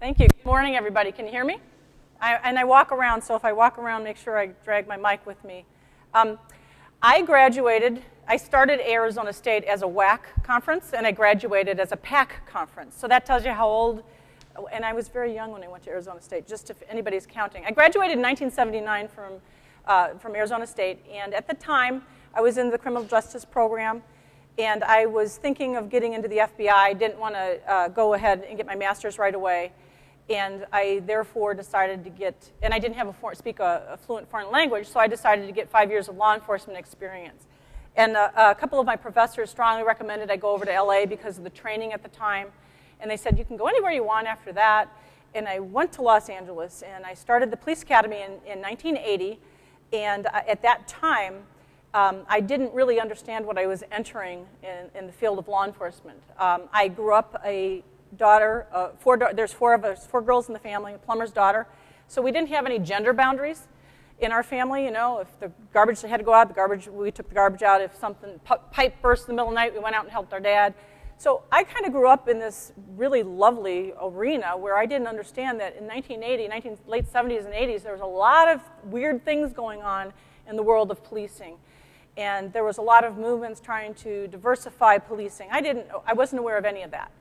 Thank you. Good morning, everybody. Can you hear me? I walk around, so if I walk around, make sure I drag my mic with me. I started Arizona State as a WAC conference, and I graduated as a PAC conference. So that tells you how old, and I was very young when I went to Arizona State, just if anybody's counting. I graduated in 1979 from Arizona State, and at the time, I was in the criminal justice program, and I was thinking of getting into the FBI. Didn't want to go ahead and get my master's right away. And I therefore decided to get, and I didn't have speak a fluent foreign language, so I decided to get 5 years of law enforcement experience. And a couple of my professors strongly recommended I go over to LA because of the training at the time. And they said, you can go anywhere you want after that. And I went to Los Angeles, and I started the police academy in 1980. And at that time, I didn't really understand what I was entering in the field of law enforcement. I grew up a daughter, there's four of us, 4 girls in the family, a plumber's daughter. So we didn't have any gender boundaries in our family. You know, if the garbage had to go out, we took the garbage out. If something, pipe burst in the middle of the night, we went out and helped our dad. So I kind of grew up in this really lovely arena where I didn't understand that in 1980, late 70s and 80s, there was a lot of weird things going on in the world of policing. And there was a lot of movements trying to diversify policing. I wasn't aware of any of that.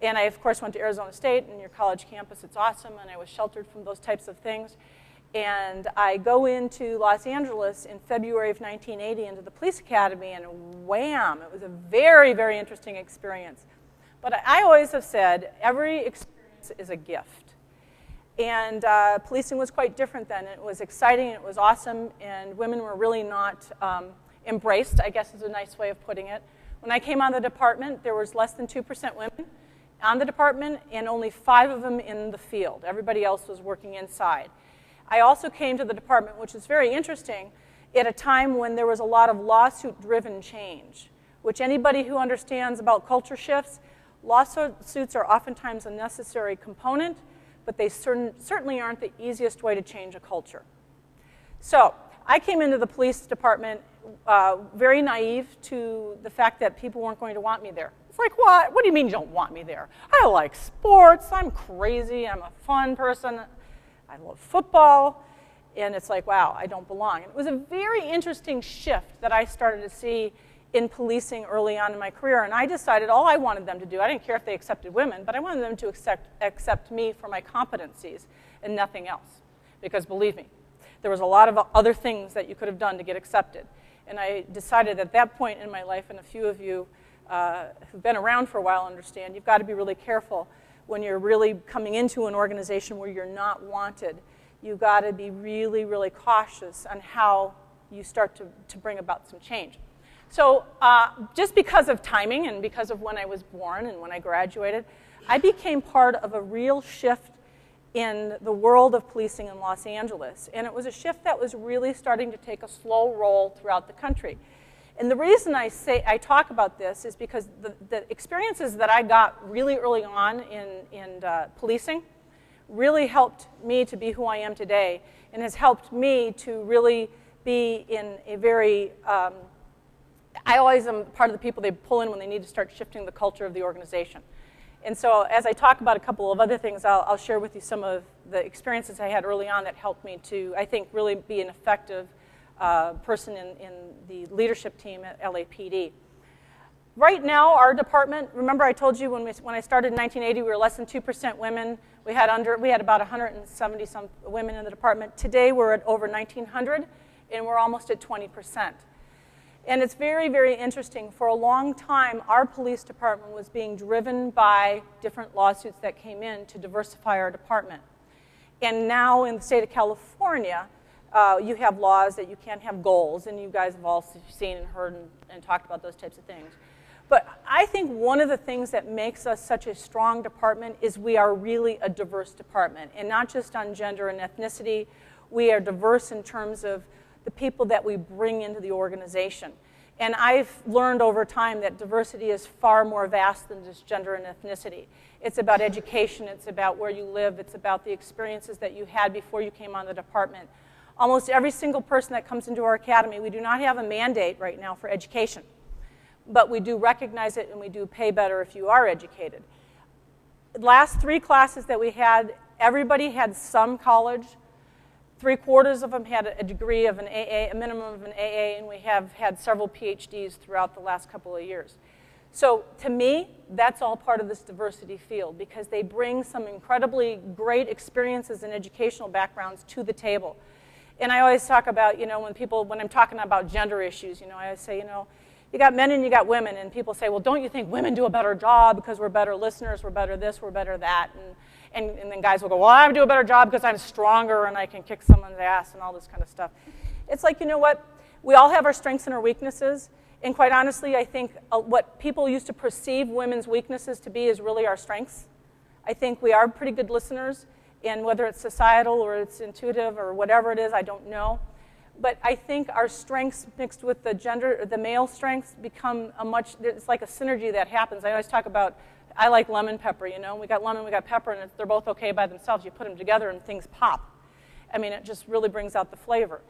And I, of course, went to Arizona State, and your college campus, it's awesome, and I was sheltered from those types of things. And I go into Los Angeles in February of 1980 into the police academy, and wham, it was a very, very interesting experience. But I always have said, every experience is a gift. And policing was quite different then. It was exciting, it was awesome, and women were really not embraced, I guess is a nice way of putting it. When I came on the department, there was less than 2% women on the department, and only 5 of them in the field. Everybody else was working inside. I also came to the department, which is very interesting, at a time when there was a lot of lawsuit-driven change, which anybody who understands about culture shifts, lawsuits are oftentimes a necessary component, but they certainly aren't the easiest way to change a culture. So I came into the police department very naive to the fact that people weren't going to want me there. It's like, what? What do you mean you don't want me there? I like sports, I'm crazy, I'm a fun person, I love football, and it's like, wow, I don't belong. And it was a very interesting shift that I started to see in policing early on in my career, and I decided all I wanted them to do, I didn't care if they accepted women, but I wanted them to accept me for my competencies and nothing else. Because believe me, there was a lot of other things that you could have done to get accepted. And I decided at that point in my life, and a few of you who've been around for a while understand, you've got to be really careful when you're really coming into an organization where you're not wanted. You've got to be really, really cautious on how you start to bring about some change. So just because of timing and because of when I was born and when I graduated, I became part of a real shift in the world of policing in Los Angeles. And it was a shift that was really starting to take a slow roll throughout the country. And the reason I talk about this is because the experiences that I got really early on in policing really helped me to be who I am today, and has helped me to really be in a very, I always am part of the people they pull in when they need to start shifting the culture of the organization. And so as I talk about a couple of other things, I'll share with you some of the experiences I had early on that helped me to, I think, really be an effective person in the leadership team at L.A.P.D. Right now, our department, remember I told you when I started in 1980, we were less than 2% women. We had about 170 some women in the department. Today, we're at over 1,900, and we're almost at 20%. And it's very, very interesting. For a long time, our police department was being driven by different lawsuits that came in to diversify our department. And now in the state of California, you have laws that you can't have goals, and you guys have all seen and heard and talked about those types of things. But I think one of the things that makes us such a strong department is we are really a diverse department, and not just on gender and ethnicity. We are diverse in terms of the people that we bring into the organization. And I've learned over time that diversity is far more vast than just gender and ethnicity. It's about education, it's about where you live, it's about the experiences that you had before you came on the department. Almost every single person that comes into our academy, we do not have a mandate right now for education, but we do recognize it and we do pay better if you are educated. last 3 classes that we had, everybody had some college. 3/4 of them had a degree of an AA, a minimum of an AA, and we have had several PhDs throughout the last couple of years. So to me, that's all part of this diversity field because they bring some incredibly great experiences and educational backgrounds to the table. And I always talk about, when I'm talking about gender issues, I always say, you got men and you got women, and people say, well, don't you think women do a better job because we're better listeners, we're better this, we're better that, and then guys will go, well, I do a better job because I'm stronger and I can kick someone's ass and all this kind of stuff. It's like, you know what? We all have our strengths and our weaknesses, and quite honestly, I think what people used to perceive women's weaknesses to be is really our strengths. I think we are pretty good listeners, and whether it's societal or it's intuitive or whatever it is, I don't know. But I think our strengths mixed with the male strengths become it's like a synergy that happens. I always talk about, I like lemon pepper, we got lemon, we got pepper, and they're both okay by themselves. You put them together and things pop. I mean, it just really brings out the flavor.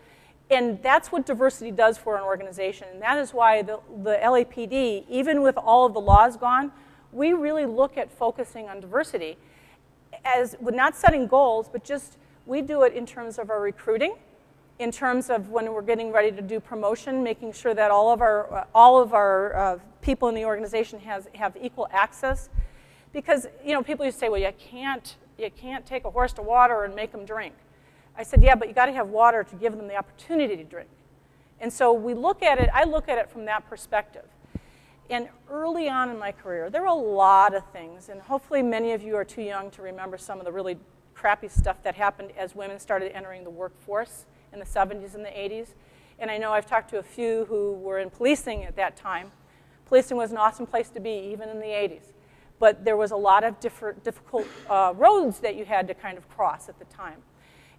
And that's what diversity does for an organization. And that is why the L.A.P.D., even with all of the laws gone, we really look at focusing on diversity as not setting goals, but just we do it in terms of our recruiting, in terms of when we're getting ready to do promotion, making sure that all of our people in the organization have equal access. Because people used to say, well, you can't take a horse to water and make them drink. I said, yeah, but you got to have water to give them the opportunity to drink. And so I look at it from that perspective. And early on in my career, there were a lot of things, and hopefully many of you are too young to remember some of the really crappy stuff that happened as women started entering the workforce in the 70s and the 80s. And I know I've talked to a few who were in policing at that time. Policing was an awesome place to be, even in the 80s. But there was a lot of difficult roads that you had to kind of cross at the time.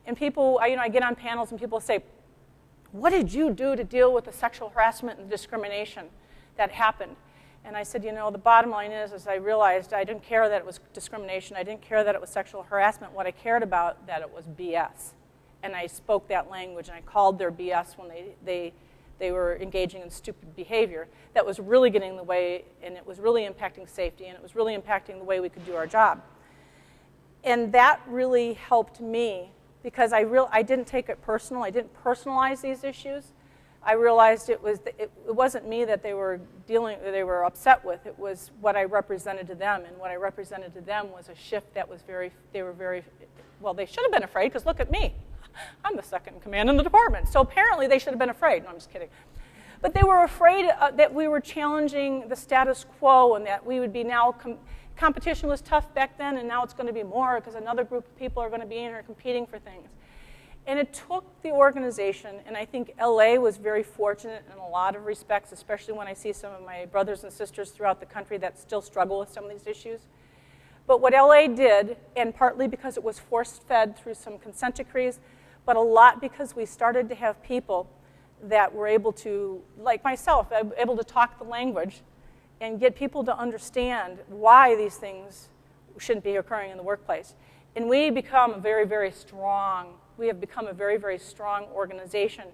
And people, I get on panels and people say, what did you do to deal with the sexual harassment and discrimination that happened? And I said, the bottom line is I realized I didn't care that it was discrimination. I didn't care that it was sexual harassment. What I cared about, that it was BS. And I spoke that language, and I called their BS when they were engaging in stupid behavior. That was really getting in the way, and it was really impacting safety, and it was really impacting the way we could do our job. And that really helped me because I didn't take it personal. I didn't personalize these issues. I realized it wasn't me that they were upset with. It was what I represented to them, and what I represented to them was a shift that was they should have been afraid, because look at me. I'm the second in command in the department. So apparently they should have been afraid. No, I'm just kidding. But they were afraid that we were challenging the status quo, and that we would be now, competition was tough back then, and now it's going to be more because another group of people are going to be in here competing for things. And it took the organization, and I think LA was very fortunate in a lot of respects, especially when I see some of my brothers and sisters throughout the country that still struggle with some of these issues. But what LA did, and partly because it was force-fed through some consent decrees, but a lot because we started to have people that were able to, like myself, able to talk the language and get people to understand why these things shouldn't be occurring in the workplace. And we have become a very, very strong organization.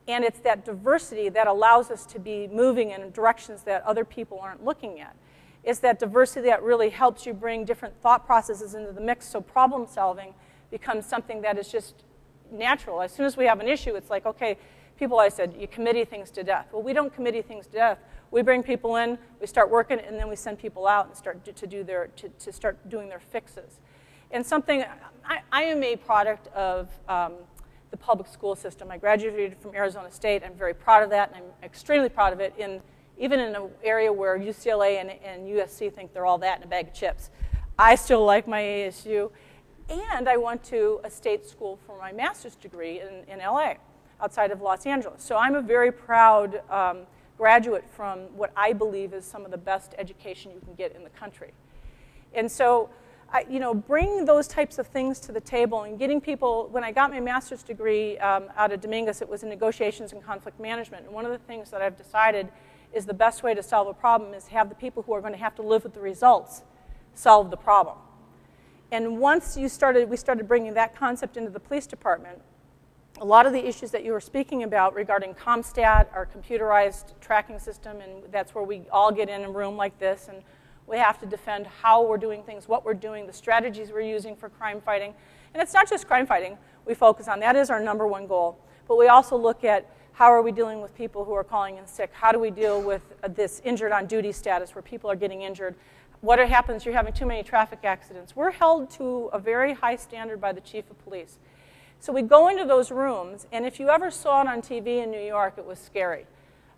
And it's that diversity that allows us to be moving in directions that other people aren't looking at. It's that diversity that really helps you bring different thought processes into the mix, so problem solving becomes something that is just natural. As soon as we have an issue, it's like, okay, people always said, you committee things to death. Well, we don't committee things to death. We bring people in, we start working, and then we send people out and start doing their fixes. And something, I am a product of the public school system. I graduated from Arizona State. I'm very proud of that, and I'm extremely proud of it, even in an area where UCLA and USC think they're all that in a bag of chips. I still like my ASU. And I went to a state school for my master's degree in LA, outside of Los Angeles. So I'm a very proud graduate from what I believe is some of the best education you can get in the country. And so, bring those types of things to the table and getting people, when I got my master's degree out of Dominguez, it was in negotiations and conflict management. And one of the things that I've decided is the best way to solve a problem is have the people who are going to have to live with the results solve the problem. And once we started bringing that concept into the police department, a lot of the issues that you were speaking about regarding CompStat, our computerized tracking system, and that's where we all get in a room like this, and We have to defend how we're doing things, what we're doing, the strategies we're using for crime fighting. And it's not just crime fighting we focus on. That is our #1 goal. But we also look at how are we dealing with people who are calling in sick? How do we deal with this injured on duty status where people are getting injured? What happens if you're having too many traffic accidents? We're held to a very high standard by the chief of police. So we go into those rooms, and if you ever saw it on TV in New York, it was scary.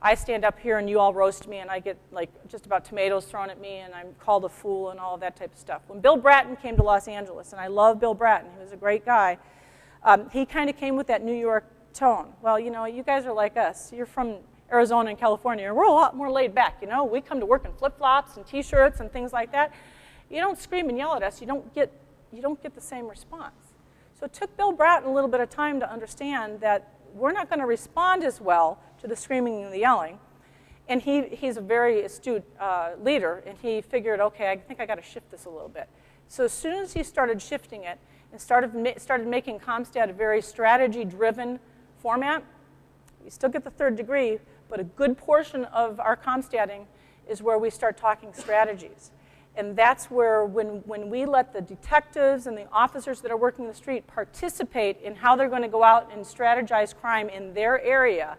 I stand up here and you all roast me and I get like just about tomatoes thrown at me and I'm called a fool and all of that type of stuff. When Bill Bratton came to Los Angeles, and I love Bill Bratton, he was a great guy, he kind of came with that New York tone. Well, you know, you guys are like us. You're from Arizona and California, and we're a lot more laid back, you know. We come to work in flip-flops and T-shirts and things like that. You don't scream and yell at us. You don't get the same response. So it took Bill Bratton a little bit of time to understand that we're not going to respond as well to the screaming and the yelling. And he's a very astute leader, and he figured, okay, I think I got to shift this a little bit. So as soon as he started shifting it and started making CompStat a very strategy-driven format, you still get the 3rd degree, but a good portion of our CompStatting is where we start talking strategies. And that's where when we let the detectives and the officers that are working the street participate in how they're going to go out and strategize crime in their area,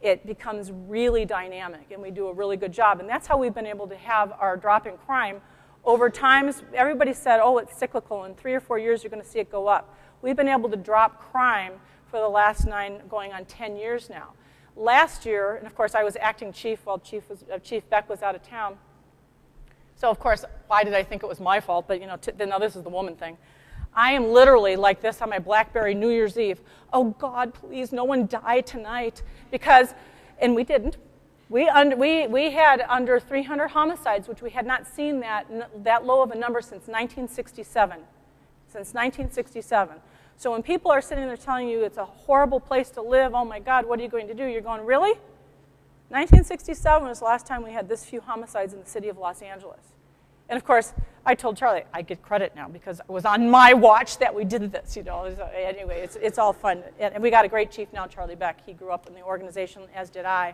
it becomes really dynamic, and we do a really good job. And that's how we've been able to have our drop in crime. Over time, everybody said, oh, it's cyclical. In 3 or 4 years, you're going to see it go up. We've been able to drop crime for the last 9, going on 10 years now. Last year, and of course, I was acting chief while Chief Beck was out of town. So, of course, why did I think it was my fault? But, you know, now this is the woman thing. I am literally like this on my BlackBerry New Year's Eve. Oh, God, please, no one die tonight. Because, and we didn't. We had under 300 homicides, which we had not seen that low of a number since 1967. Since 1967. So when people are sitting there telling you it's a horrible place to live, oh, my God, what are you going to do? You're going, really? 1967 was the last time we had this few homicides in the city of Los Angeles. And of course, I told Charlie, I get credit now because it was on my watch that we did this, you know. Anyway, it's all fun. And we got a great chief now, Charlie Beck. He grew up in the organization, as did I.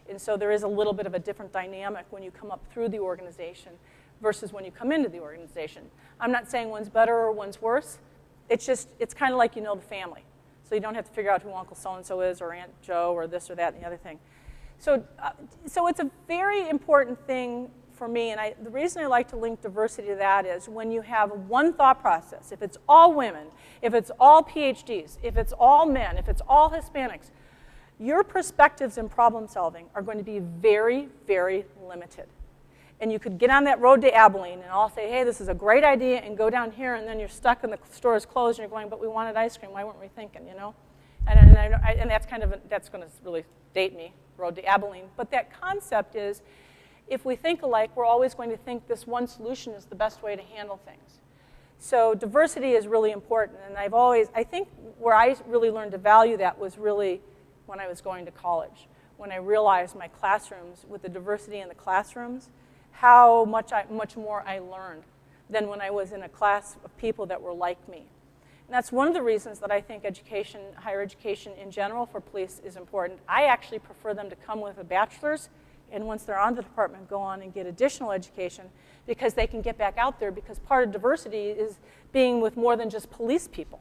And so there is a little bit of a different dynamic when you come up through the organization versus when you come into the organization. I'm not saying one's better or one's worse. It's kind of like you know the family. So you don't have to figure out who Uncle so-and-so is or Aunt Joe or this or that and the other thing. So it's a very important thing for me, and the reason I like to link diversity to that is when you have one thought process, if it's all women, if it's all PhDs, if it's all men, if it's all Hispanics, your perspectives in problem solving are going to be very, very limited. And you could get on that road to Abilene and all say, hey, this is a great idea, and go down here, and then you're stuck and the store is closed, and you're going, but we wanted ice cream, why weren't we thinking, you know? And that's that's going to really date me, road to Abilene. But that concept is, if we think alike, we're always going to think this one solution is the best way to handle things. So diversity is really important, and I think where I really learned to value that was really when I was going to college, when I realized my classrooms, with the diversity in the classrooms, how much more I learned than when I was in a class of people that were like me. And that's one of the reasons that I think education, higher education in general for police is important. I actually prefer them to come with a bachelor's, and once they're on the department, go on and get additional education because they can get back out there, because part of diversity is being with more than just police people.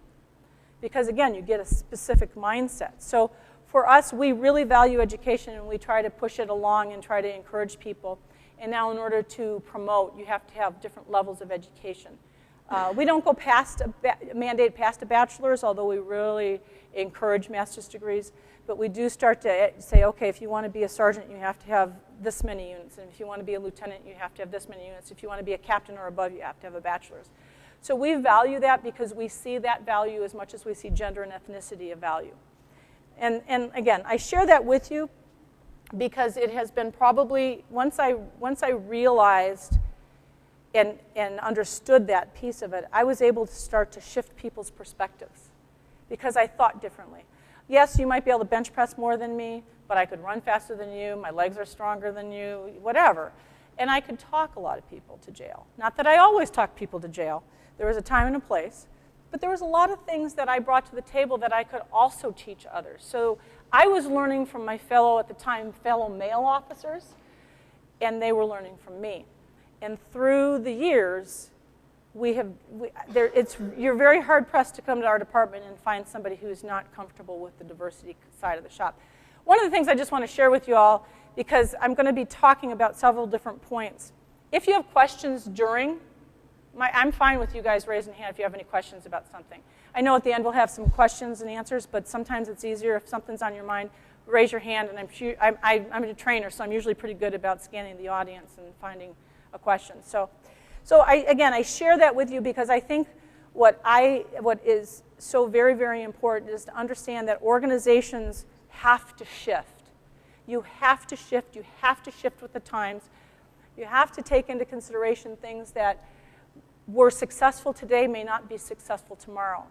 Because again, you get a specific mindset. So for us, we really value education, and we try to push it along and try to encourage people. And now in order to promote, you have to have different levels of education. We don't go mandate past a bachelor's, although we really encourage master's degrees. But we do start to say, okay, if you want to be a sergeant, you have to have this many units. And if you want to be a lieutenant, you have to have this many units. If you want to be a captain or above, you have to have a bachelor's. So we value that because we see that value as much as we see gender and ethnicity of value. And again, I share that with you because it has been probably, once I realized and understood that piece of it, I was able to start to shift people's perspectives because I thought differently. Yes, you might be able to bench press more than me, but I could run faster than you, my legs are stronger than you, whatever. And I could talk a lot of people to jail. Not that I always talk people to jail. There was a time and a place. But there was a lot of things that I brought to the table that I could also teach others. So I was learning from my fellow male officers, and they were learning from me. And through the years, you're very hard-pressed to come to our department and find somebody who's not comfortable with the diversity side of the shop. One of the things I just want to share with you all, because I'm going to be talking about several different points. If you have questions during, I'm fine with you guys raising your hand if you have any questions about something. I know at the end we'll have some questions and answers, but sometimes it's easier if something's on your mind, raise your hand, and I'm a trainer, so I'm usually pretty good about scanning the audience and finding a question. So again, I share that with you because I think what is so very, very important is to understand that organizations have to shift. You have to shift. You have to shift with the times. You have to take into consideration things that were successful today may not be successful tomorrow.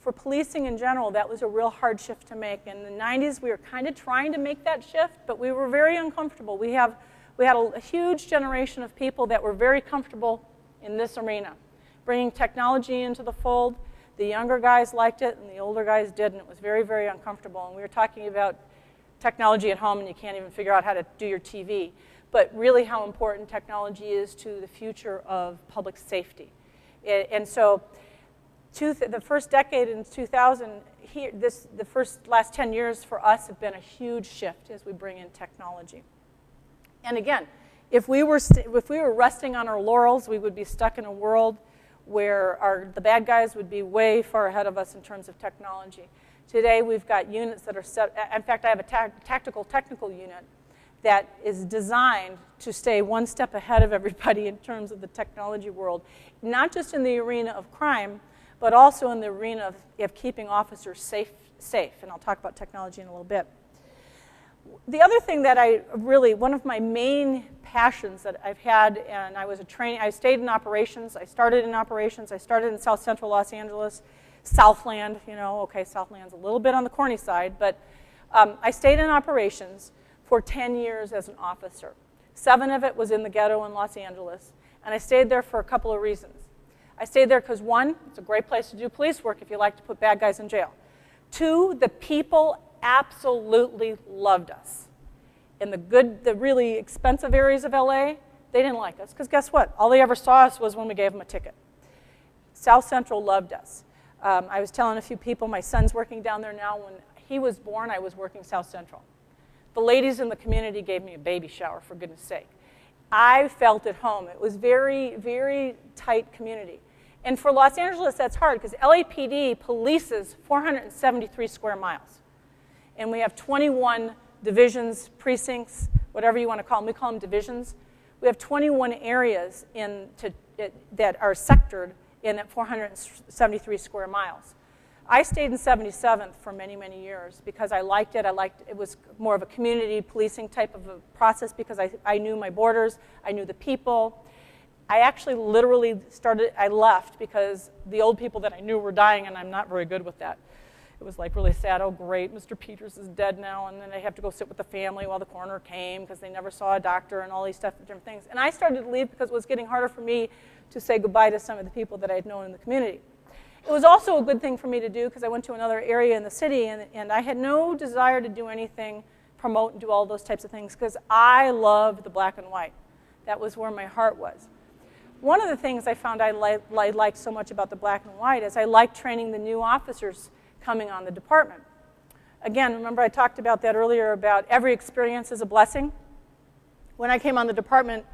For policing in general, that was a real hard shift to make. In the 90s, we were kind of trying to make that shift, but we were very uncomfortable. We had a huge generation of people that were very comfortable in this arena, bringing technology into the fold. The younger guys liked it, and the older guys didn't. It was very, very uncomfortable. And we were talking about technology at home, and you can't even figure out how to do your TV. But really how important technology is to the future of public safety. And so the first decade in 2000, the last 10 years for us have been a huge shift as we bring in technology. And again, if we were resting on our laurels, we would be stuck in a world where the bad guys would be way far ahead of us in terms of technology. Today, we've got units that are set. In fact, I have a technical unit that is designed to stay one step ahead of everybody in terms of the technology world, not just in the arena of crime, but also in the arena of keeping officers safe. And I'll talk about technology in a little bit. The other thing that one of my main passions that I've had, and I stayed in operations. I started in South Central Los Angeles, Southland, okay, Southland's a little bit on the corny side, but I stayed in operations for 10 years as an officer. 7 of it was in the ghetto in Los Angeles, and I stayed there for a couple of reasons. I stayed there because 1, it's a great place to do police work if you like to put bad guys in jail. 2, the people absolutely loved us. In the really expensive areas of LA, they didn't like us, because guess what? All they ever saw us was when we gave them a ticket. South Central loved us. I was telling a few people, my son's working down there now. When he was born, I was working South Central. The ladies in the community gave me a baby shower, for goodness sake. I felt at home. It was very, very tight community. And for Los Angeles, that's hard, because L.A.P.D. polices 473 square miles. And we have 21 divisions, precincts, whatever you want to call them. We call them divisions. We have 21 areas that are sectored in that 473 square miles. I stayed in 77th for many, many years because I liked it. It was more of a community policing type of a process because I knew my borders, I knew the people. I actually literally I left because the old people that I knew were dying, and I'm not very good with that. It was like really sad. Oh, great, Mr. Peters is dead now, and then they have to go sit with the family while the coroner came because they never saw a doctor and all these different things. And I started to leave because it was getting harder for me to say goodbye to some of the people that I had known in the community. It was also a good thing for me to do because I went to another area in the city, and I had no desire to do anything, promote and do all those types of things, because I loved the black and white. That was where my heart was. One of the things I found I liked so much about the black and white is I liked training the new officers coming on the department. Again, remember I talked about that earlier about every experience is a blessing. When I came on the department,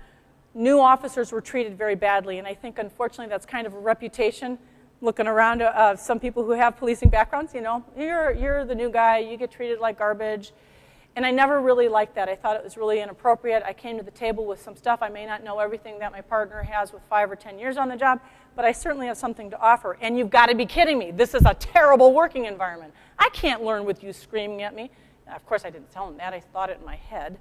new officers were treated very badly, and I think unfortunately that's kind of a reputation. Looking around some people who have policing backgrounds, you're the new guy, you get treated like garbage. And I never really liked that. I thought it was really inappropriate. I came to the table with some stuff. I may not know everything that my partner has with 5 or 10 years on the job, but I certainly have something to offer. And you've got to be kidding me. This is a terrible working environment. I can't learn with you screaming at me. Of course, I didn't tell him that. I thought it in my head.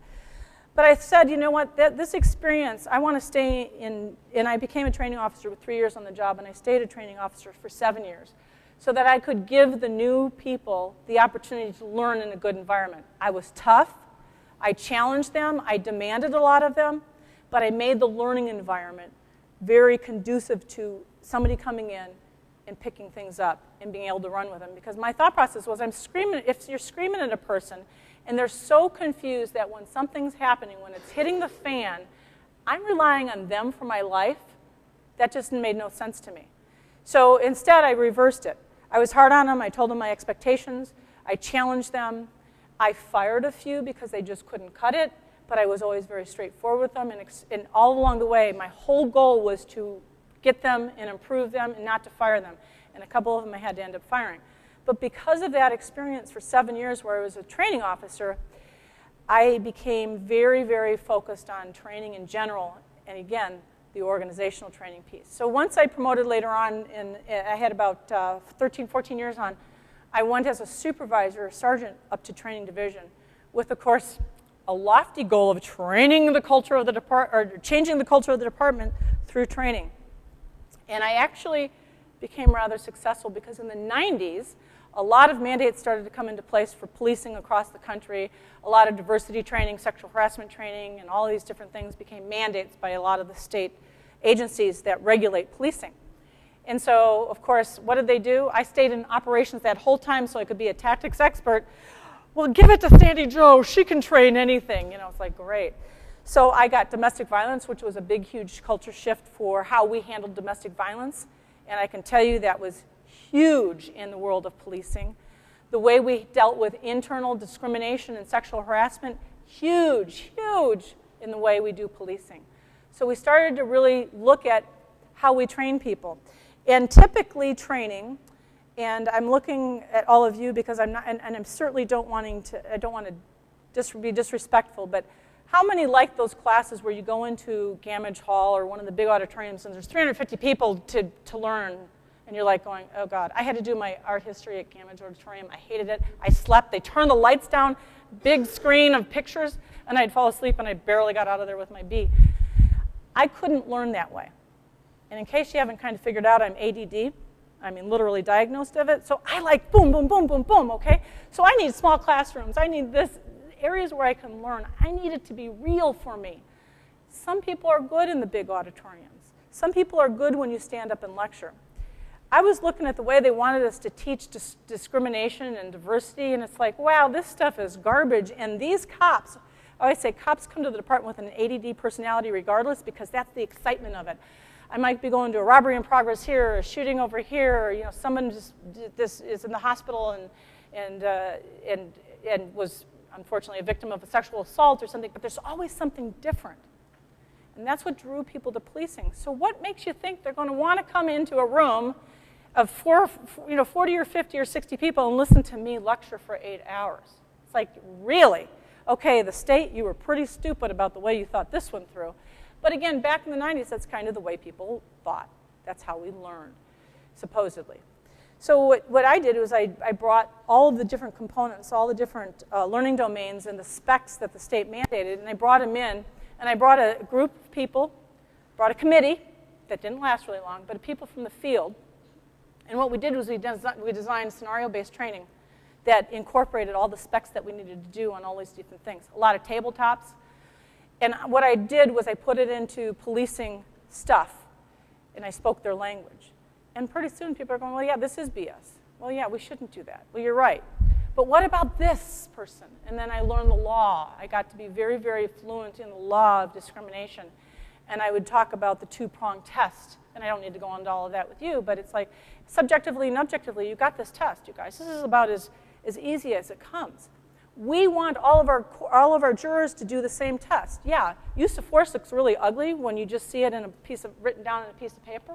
But I said, you know what, this experience, I want to stay in, and I became a training officer with 3 years on the job, and I stayed a training officer for 7 years, so that I could give the new people the opportunity to learn in a good environment. I was tough, I challenged them, I demanded a lot of them, but I made the learning environment very conducive to somebody coming in and picking things up and being able to run with them. Because my thought process was, if you're screaming at a person, and they're so confused that when something's happening, when it's hitting the fan, I'm relying on them for my life. That just made no sense to me. So instead, I reversed it. I was hard on them. I told them my expectations. I challenged them. I fired a few because they just couldn't cut it, but I was always very straightforward with them. And all along the way, my whole goal was to get them and improve them and not to fire them. And a couple of them I had to end up firing. But because of that experience for 7 years where I was a training officer, I became very, very focused on training in general, and again, the organizational training piece. So once I promoted later on, I had about 13, 14 years on, I went as a supervisor, a sergeant, up to training division with, of course, a lofty goal of training the culture of the department, or changing the culture of the department through training. And I actually became rather successful because in the 90s, a lot of mandates started to come into place for policing across the country. A lot of diversity training, sexual harassment training, and all these different things became mandates by a lot of the state agencies that regulate policing. And so, of course, what did they do? I stayed in operations that whole time so I could be a tactics expert. Well, give it to Sandy Jo. She can train anything. You know, it's like, great. So I got domestic violence, which was a big, huge culture shift for how we handled domestic violence. And I can tell you that was huge in the world of policing. The way we dealt with internal discrimination and sexual harassment, huge, huge in the way we do policing. So we started to really look at how we train people. And typically training, and I'm looking at all of you because I'm not, and I'm certainly I don't want to be disrespectful, but how many like those classes where you go into Gamage Hall or one of the big auditoriums and there's 350 people to learn, and you're like going, oh God. I had to do my art history at Gamage Auditorium. I hated it. I slept. They turned the lights down, big screen of pictures, and I'd fall asleep and I barely got out of there with my B. I couldn't learn that way. And in case you haven't kind of figured out, I'm ADD. I mean, literally diagnosed of it. So I like boom, boom, boom, boom, boom, okay? So I need small classrooms. I need this, areas where I can learn. I need it to be real for me. Some people are good in the big auditoriums. Some people are good when you stand up and lecture. I was looking at the way they wanted us to teach discrimination and diversity, and it's like, wow, this stuff is garbage. And these cops, I always say cops come to the department with an ADD personality regardless because that's the excitement of it. I might be going to a robbery in progress here, or a shooting over here, or someone just is in the hospital and was unfortunately a victim of a sexual assault or something, but there's always something different. And that's what drew people to policing. So what makes you think they're going to want to come into a room of 40 or 50 or 60 people and listen to me lecture for 8 hours? It's like, really? Okay, the state, you were pretty stupid about the way you thought this one through. But again, back in the 90s, that's kind of the way people thought. That's how we learned, supposedly. So what I did was I brought all of the different components, all the different learning domains and the specs that the state mandated, and I brought them in, and I brought a group of people, brought a committee that didn't last really long, but people from the field. And what we did was we designed scenario-based training that incorporated all the specs that we needed to do on all these different things. A lot of tabletops. And what I did was I put it into policing stuff, and I spoke their language. And pretty soon people are going, well, yeah, this is BS. Well, yeah, we shouldn't do that. Well, you're right. But what about this person? And then I learned the law. I got to be very, very fluent in the law of discrimination. And I would talk about the two-pronged test. And I don't need to go into all of that with you, but it's like subjectively and objectively, you got this test, you guys. This is about as easy as it comes. We want all of our jurors to do the same test. Yeah, use of force looks really ugly when you just see it in written down in a piece of paper.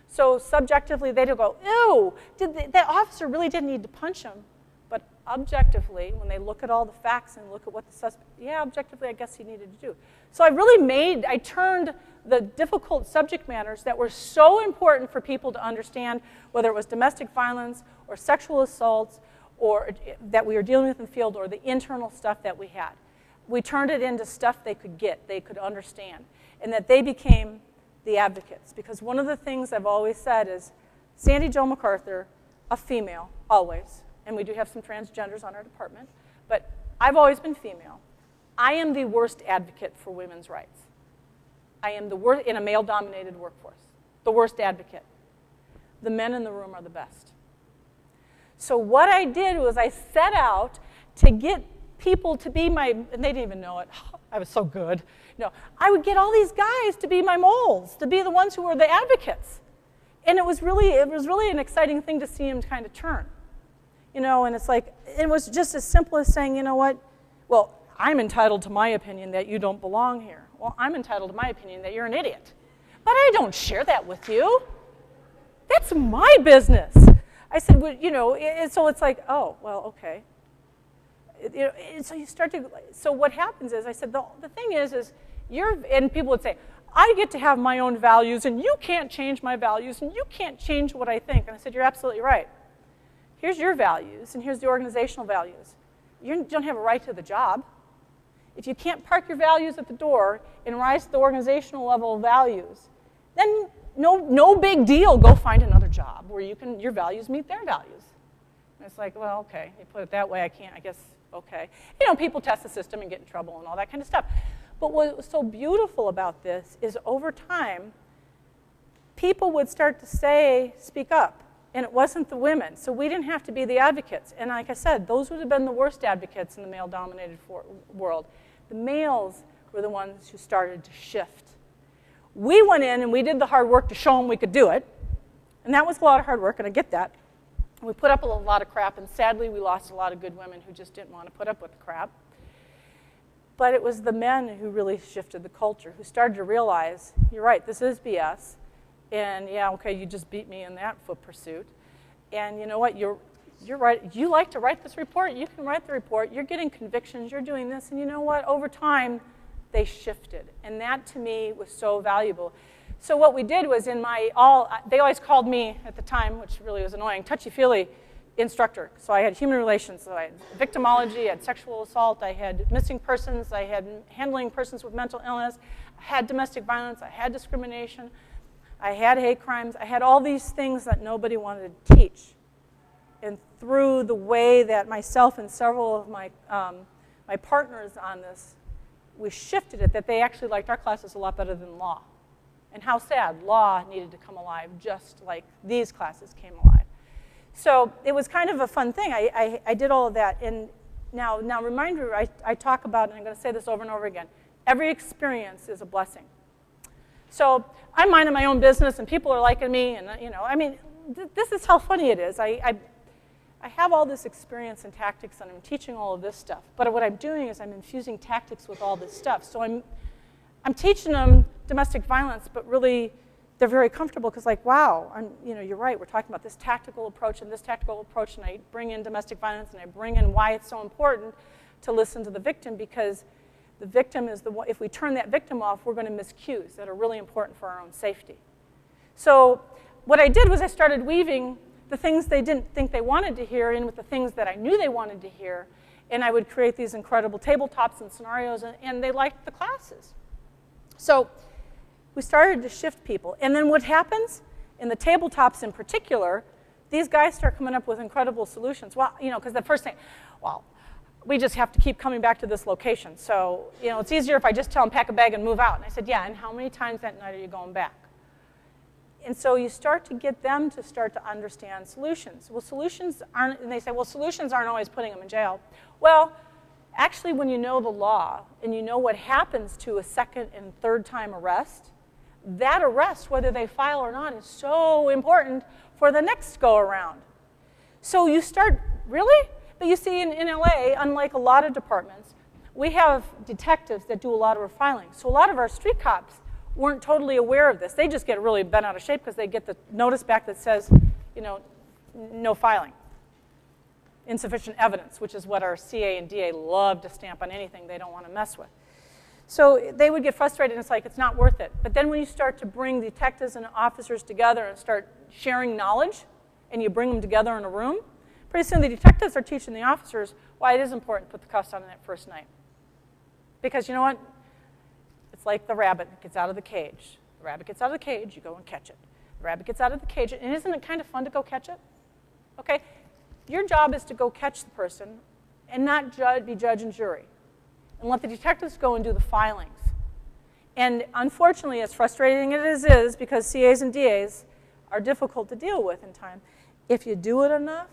So subjectively, they'd go, ew, that officer really didn't need to punch him. But objectively, when they look at all the facts and look at what the suspect, yeah, objectively, I guess he needed to do. So I turned the difficult subject matters that were so important for people to understand, whether it was domestic violence or sexual assaults, or that we were dealing with in the field, or the internal stuff that we had. We turned it into stuff they could get, they could understand, and that they became the advocates. Because one of the things I've always said is, Sandy Jo MacArthur, a female, always, and we do have some transgenders on our department, but I've always been female. I am the worst advocate for women's rights. I am the worst in a male-dominated workforce, the worst advocate. The men in the room are the best. So what I did was I set out to get people to be my, and they didn't even know it. I was so good. I would get all these guys to be my moles, to be the ones who were the advocates. And it was really an exciting thing to see him kind of turn. And it's like, it was just as simple as saying, you know what, well, I'm entitled to my opinion that you don't belong here. Well, I'm entitled to my opinion that you're an idiot. But I don't share that with you. That's my business. I said, well, and so it's like, oh, well, okay. And so you start to, so what happens is, I said, the thing is and people would say, I get to have my own values, and you can't change my values, and you can't change what I think. And I said, you're absolutely right. Here's your values, and here's the organizational values. You don't have a right to the job. If you can't park your values at the door and rise to the organizational level of values, then no big deal, go find another job where your values meet their values. And it's like, well, okay, you put it that way, I can't, I guess, okay. People test the system and get in trouble and all that kind of stuff. But what was so beautiful about this is over time, people would start to speak up, and it wasn't the women. So we didn't have to be the advocates. And like I said, those would have been the worst advocates in the male-dominated world. The males were the ones who started to shift. We went in and we did the hard work to show them we could do it. And that was a lot of hard work, and I get that. We put up a lot of crap, and sadly we lost a lot of good women who just didn't want to put up with the crap. But it was the men who really shifted the culture, who started to realize, you're right, this is BS. And yeah, okay, you just beat me in that foot pursuit. And you know what, you're right. You like to write this report, you can write the report. You're getting convictions, you're doing this. And you know what, over time, they shifted. And that, to me, was so valuable. So what we did was they always called me at the time, which really was annoying, touchy-feely instructor. So I had human relations, so I had victimology, I had sexual assault, I had missing persons, I had handling persons with mental illness, I had domestic violence, I had discrimination, I had hate crimes, I had all these things that nobody wanted to teach. And through the way that myself and several of my partners on this, we shifted it, that they actually liked our classes a lot better than law. And how sad, law needed to come alive just like these classes came alive. So it was kind of a fun thing. I did all of that. And now reminder, I talk about, and I'm going to say this over and over again, every experience is a blessing. So I'm minding my own business, and people are liking me, and this is how funny it is. I have all this experience in tactics, and I'm teaching all of this stuff. But what I'm doing is I'm infusing tactics with all this stuff. So I'm teaching them domestic violence, but really they're very comfortable because, like, wow, you're right. We're talking about this tactical approach, and I bring in domestic violence, and I bring in why it's so important to listen to the victim, because the victim is the one. If we turn that victim off, we're going to miss cues that are really important for our own safety. So what I did was I started weaving the things they didn't think they wanted to hear in with the things that I knew they wanted to hear, and I would create these incredible tabletops and scenarios, and they liked the classes. So we started to shift people. And then what happens? In the tabletops in particular, these guys start coming up with incredible solutions. Well, because the first thing, well, we just have to keep coming back to this location. So, it's easier if I just tell them pack a bag and move out. And I said, yeah, and how many times that night are you going back? And so you start to get them to start to understand solutions. Well, solutions aren't, and they say, well, solutions aren't always putting them in jail. Well, actually, when you know the law and you know what happens to a second and third time arrest, that arrest, whether they file or not, is so important for the next go around. So you start, really? But you see, in LA, unlike a lot of departments, we have detectives that do a lot of our filing. So a lot of our street cops weren't totally aware of this. They just get really bent out of shape because they get the notice back that says, no filing. Insufficient evidence, which is what our CA and DA love to stamp on anything they don't want to mess with. So they would get frustrated, and it's like, it's not worth it. But then when you start to bring detectives and officers together and start sharing knowledge, and you bring them together in a room, pretty soon the detectives are teaching the officers why it is important to put the cuffs on that first night. Because you know what? It's like the rabbit that gets out of the cage. The rabbit gets out of the cage, you go and catch it. The rabbit gets out of the cage, and isn't it kind of fun to go catch it? Okay? Your job is to go catch the person and not be judge and jury, and let the detectives go and do the filings. And unfortunately, as frustrating as it is, because CAs and DAs are difficult to deal with in time, if you do it enough,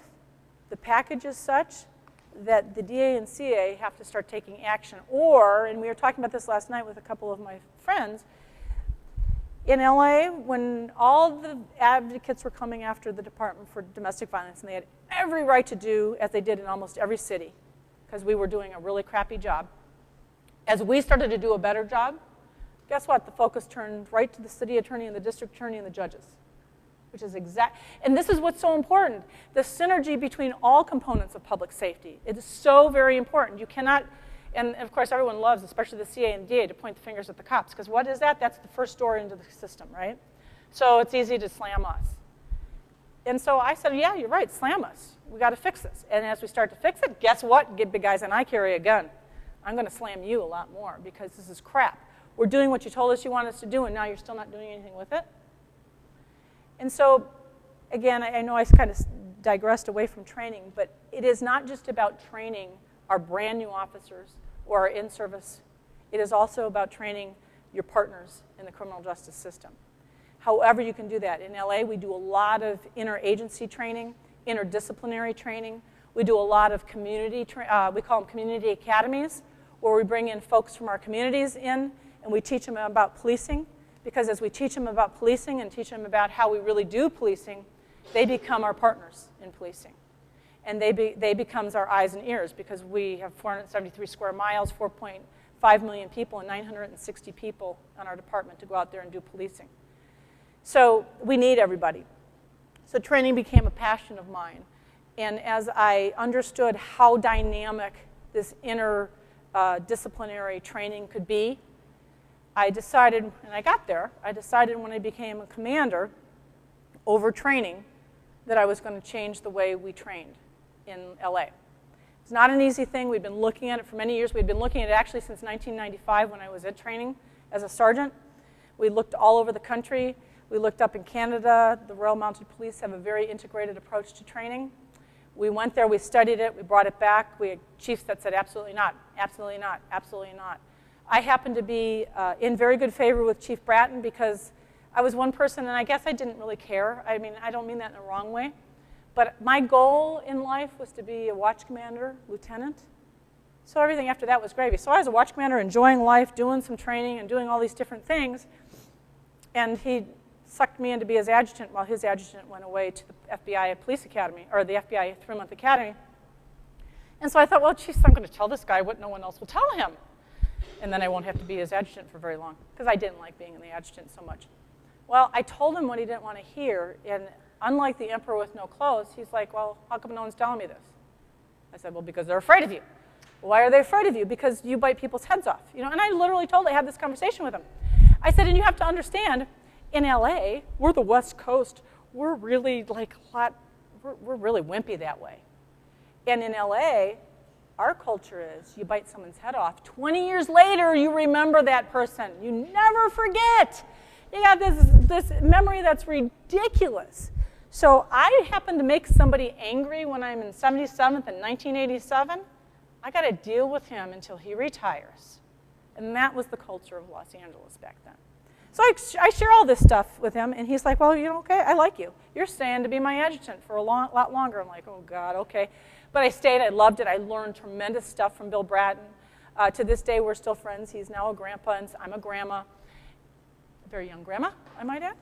the package is such that the DA and CA have to start taking action. Or, and we were talking about this last night with a couple of my friends, in LA, when all the advocates were coming after the Department for Domestic Violence, and they had every right to do, as they did in almost every city, because we were doing a really crappy job. As we started to do a better job, guess what? The focus turned right to the city attorney and the district attorney and the judges, which is and this is what's so important. The synergy between all components of public safety. It is so very important. You cannot, and of course everyone loves, especially the CA and DA, to point the fingers at the cops, because what is that? That's the first door into the system, right? So it's easy to slam us. And so I said, yeah, you're right, slam us. We got to fix this. And as we start to fix it, guess what? Big guys, and I carry a gun. I'm going to slam you a lot more because this is crap. We're doing what you told us you want us to do, and now you're still not doing anything with it. And so, again, I know I kind of digressed away from training, but it is not just about training our brand new officers or our in-service. It is also about training your partners in the criminal justice system. However you can do that. In LA, we do a lot of interagency training, interdisciplinary training. We do a lot of community, we call them community academies, where we bring in folks from our communities in, and we teach them about policing. Because as we teach them about policing and teach them about how we really do policing, they become our partners in policing. And they become our eyes and ears, because we have 473 square miles, 4.5 million people, and 960 people on our department to go out there and do policing. So we need everybody. So training became a passion of mine. And as I understood how dynamic this interdisciplinary training could be, I decided, and I got there, I decided when I became a commander over training that I was going to change the way we trained in LA. It's not an easy thing. We've been looking at it for many years. We've been looking at it actually since 1995 when I was at training as a sergeant. We looked all over the country. We looked up in Canada. The Royal Mounted Police have a very integrated approach to training. We went there, we studied it, we brought it back. We had chiefs that said, absolutely not, absolutely not, absolutely not. I happened to be in very good favor with Chief Bratton because I was one person, and I guess I didn't really care. I mean, I don't mean that in the wrong way. But my goal in life was to be a watch commander, lieutenant. So everything after that was gravy. So I was a watch commander, enjoying life, doing some training, and doing all these different things. And he sucked me in to be his adjutant while his adjutant went away to the FBI Police Academy, or the FBI 3-month academy. And so I thought, well, geez, I'm going to tell this guy what no one else will tell him. And then I won't have to be his adjutant for very long, because I didn't like being in the adjutant so much. Well, I told him what he didn't want to hear, and unlike the emperor with no clothes, he's like, well, how come no one's telling me this? I said, well, because they're afraid of you. Why are they afraid of you? Because you bite people's heads off. You know, and I literally I had this conversation with him. I said, and you have to understand, in LA, we're the West Coast. We're really like we're really wimpy that way. And in LA, our culture is you bite someone's head off. 20 years later, you remember that person. You never forget. You got this memory that's ridiculous. So I happen to make somebody angry when I'm in 77th in 1987. I got to deal with him until he retires. And that was the culture of Los Angeles back then. So I share all this stuff with him, and he's like, well, you know, okay, I like you. You're staying to be my adjutant for a lot longer. I'm like, oh, God, okay. But I stayed. I loved it. I learned tremendous stuff from Bill Bratton. To this day, we're still friends. He's now a grandpa, and I'm a grandma. A very young grandma, I might add.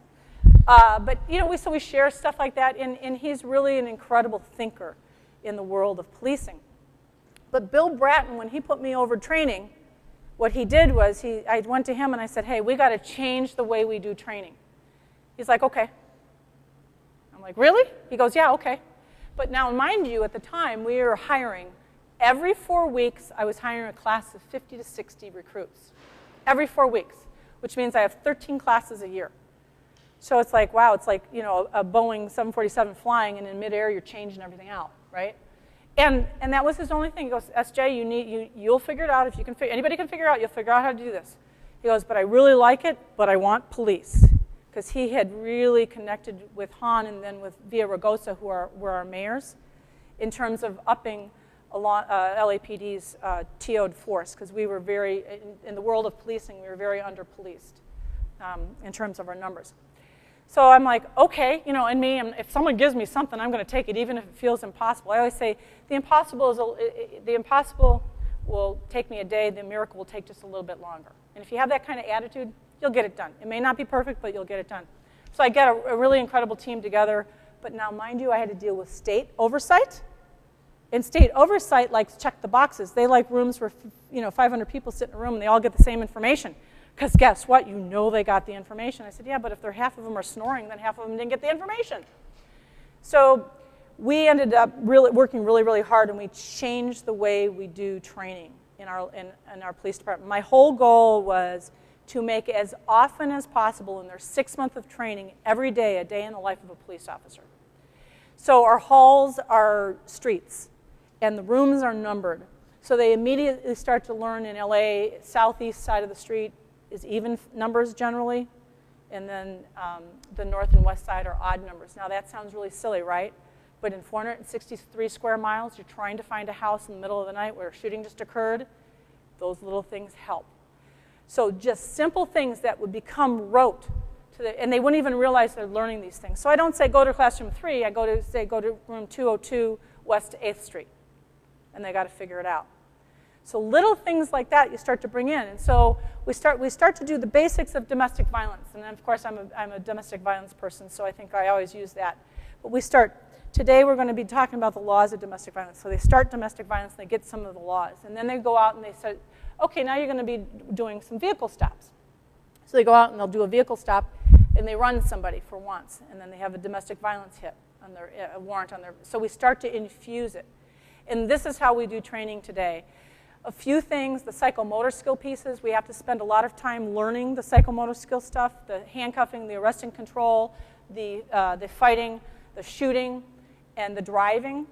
But, you know, so we share stuff like that, and he's really an incredible thinker in the world of policing. But Bill Bratton, when he put me over training, what he did was I went to him and I said, hey, we got to change the way we do training. He's like, okay. I'm like, really? He goes, yeah, okay. But now, mind you, at the time, we were hiring. Every 4 weeks, I was hiring a class of 50 to 60 recruits. Every 4 weeks, which means I have 13 classes a year. So it's like, wow, it's like, you know, a Boeing 747 flying, and in midair, you're changing everything out, right? And that was his only thing. He goes, SJ, you'll figure it out. If you can anybody can figure it out, you'll figure out how to do this. He goes, but I really like it, but I want police. Because he had really connected with Han and then with Villaraigosa, who were our mayors, in terms of upping L.A.P.D's TO'd force, because we were very, in the world of policing, we were very under-policed in terms of our numbers. So I'm like, okay, and me, if someone gives me something, I'm going to take it, even if it feels impossible. I always say, the impossible will take me a day, the miracle will take just a little bit longer. And if you have that kind of attitude, you'll get it done. It may not be perfect, but you'll get it done. So I get a really incredible team together, but now, mind you, I had to deal with state oversight. And state oversight likes check the boxes. They like rooms where 500 people sit in a room and they all get the same information. Because guess what? They got the information. I said, yeah, but if half of them are snoring, then half of them didn't get the information. So we ended up working really, really hard, and we changed the way we do training in our police department. My whole goal was to make as often as possible in their 6 months of training, every day, a day in the life of a police officer. So our halls are streets, and the rooms are numbered. So they immediately start to learn in LA, southeast side of the street is even numbers generally, and then the north and west side are odd numbers. Now that sounds really silly, right? But in 463 square miles, you're trying to find a house in the middle of the night where a shooting just occurred. Those little things help. So just simple things that would become rote, and they wouldn't even realize they're learning these things. So I don't say go to classroom 3, I go to room 202 West 8th Street, and they got to figure it out. So little things like that you start to bring in. And so we start to do the basics of domestic violence. And then, of course, I'm a domestic violence person, so I think I always use that. But today we're going to be talking about the laws of domestic violence. So they start domestic violence, and they get some of the laws. And then they go out and they say, okay, now you're going to be doing some vehicle stops. So they go out and they'll do a vehicle stop, and they run somebody for once. And then they have a domestic violence hit on a warrant on their. So we start to infuse it. And this is how we do training today. A few things, the psychomotor skill pieces, we have to spend a lot of time learning the psychomotor skill stuff, the handcuffing, the arrest and control, the fighting, the shooting, and the driving.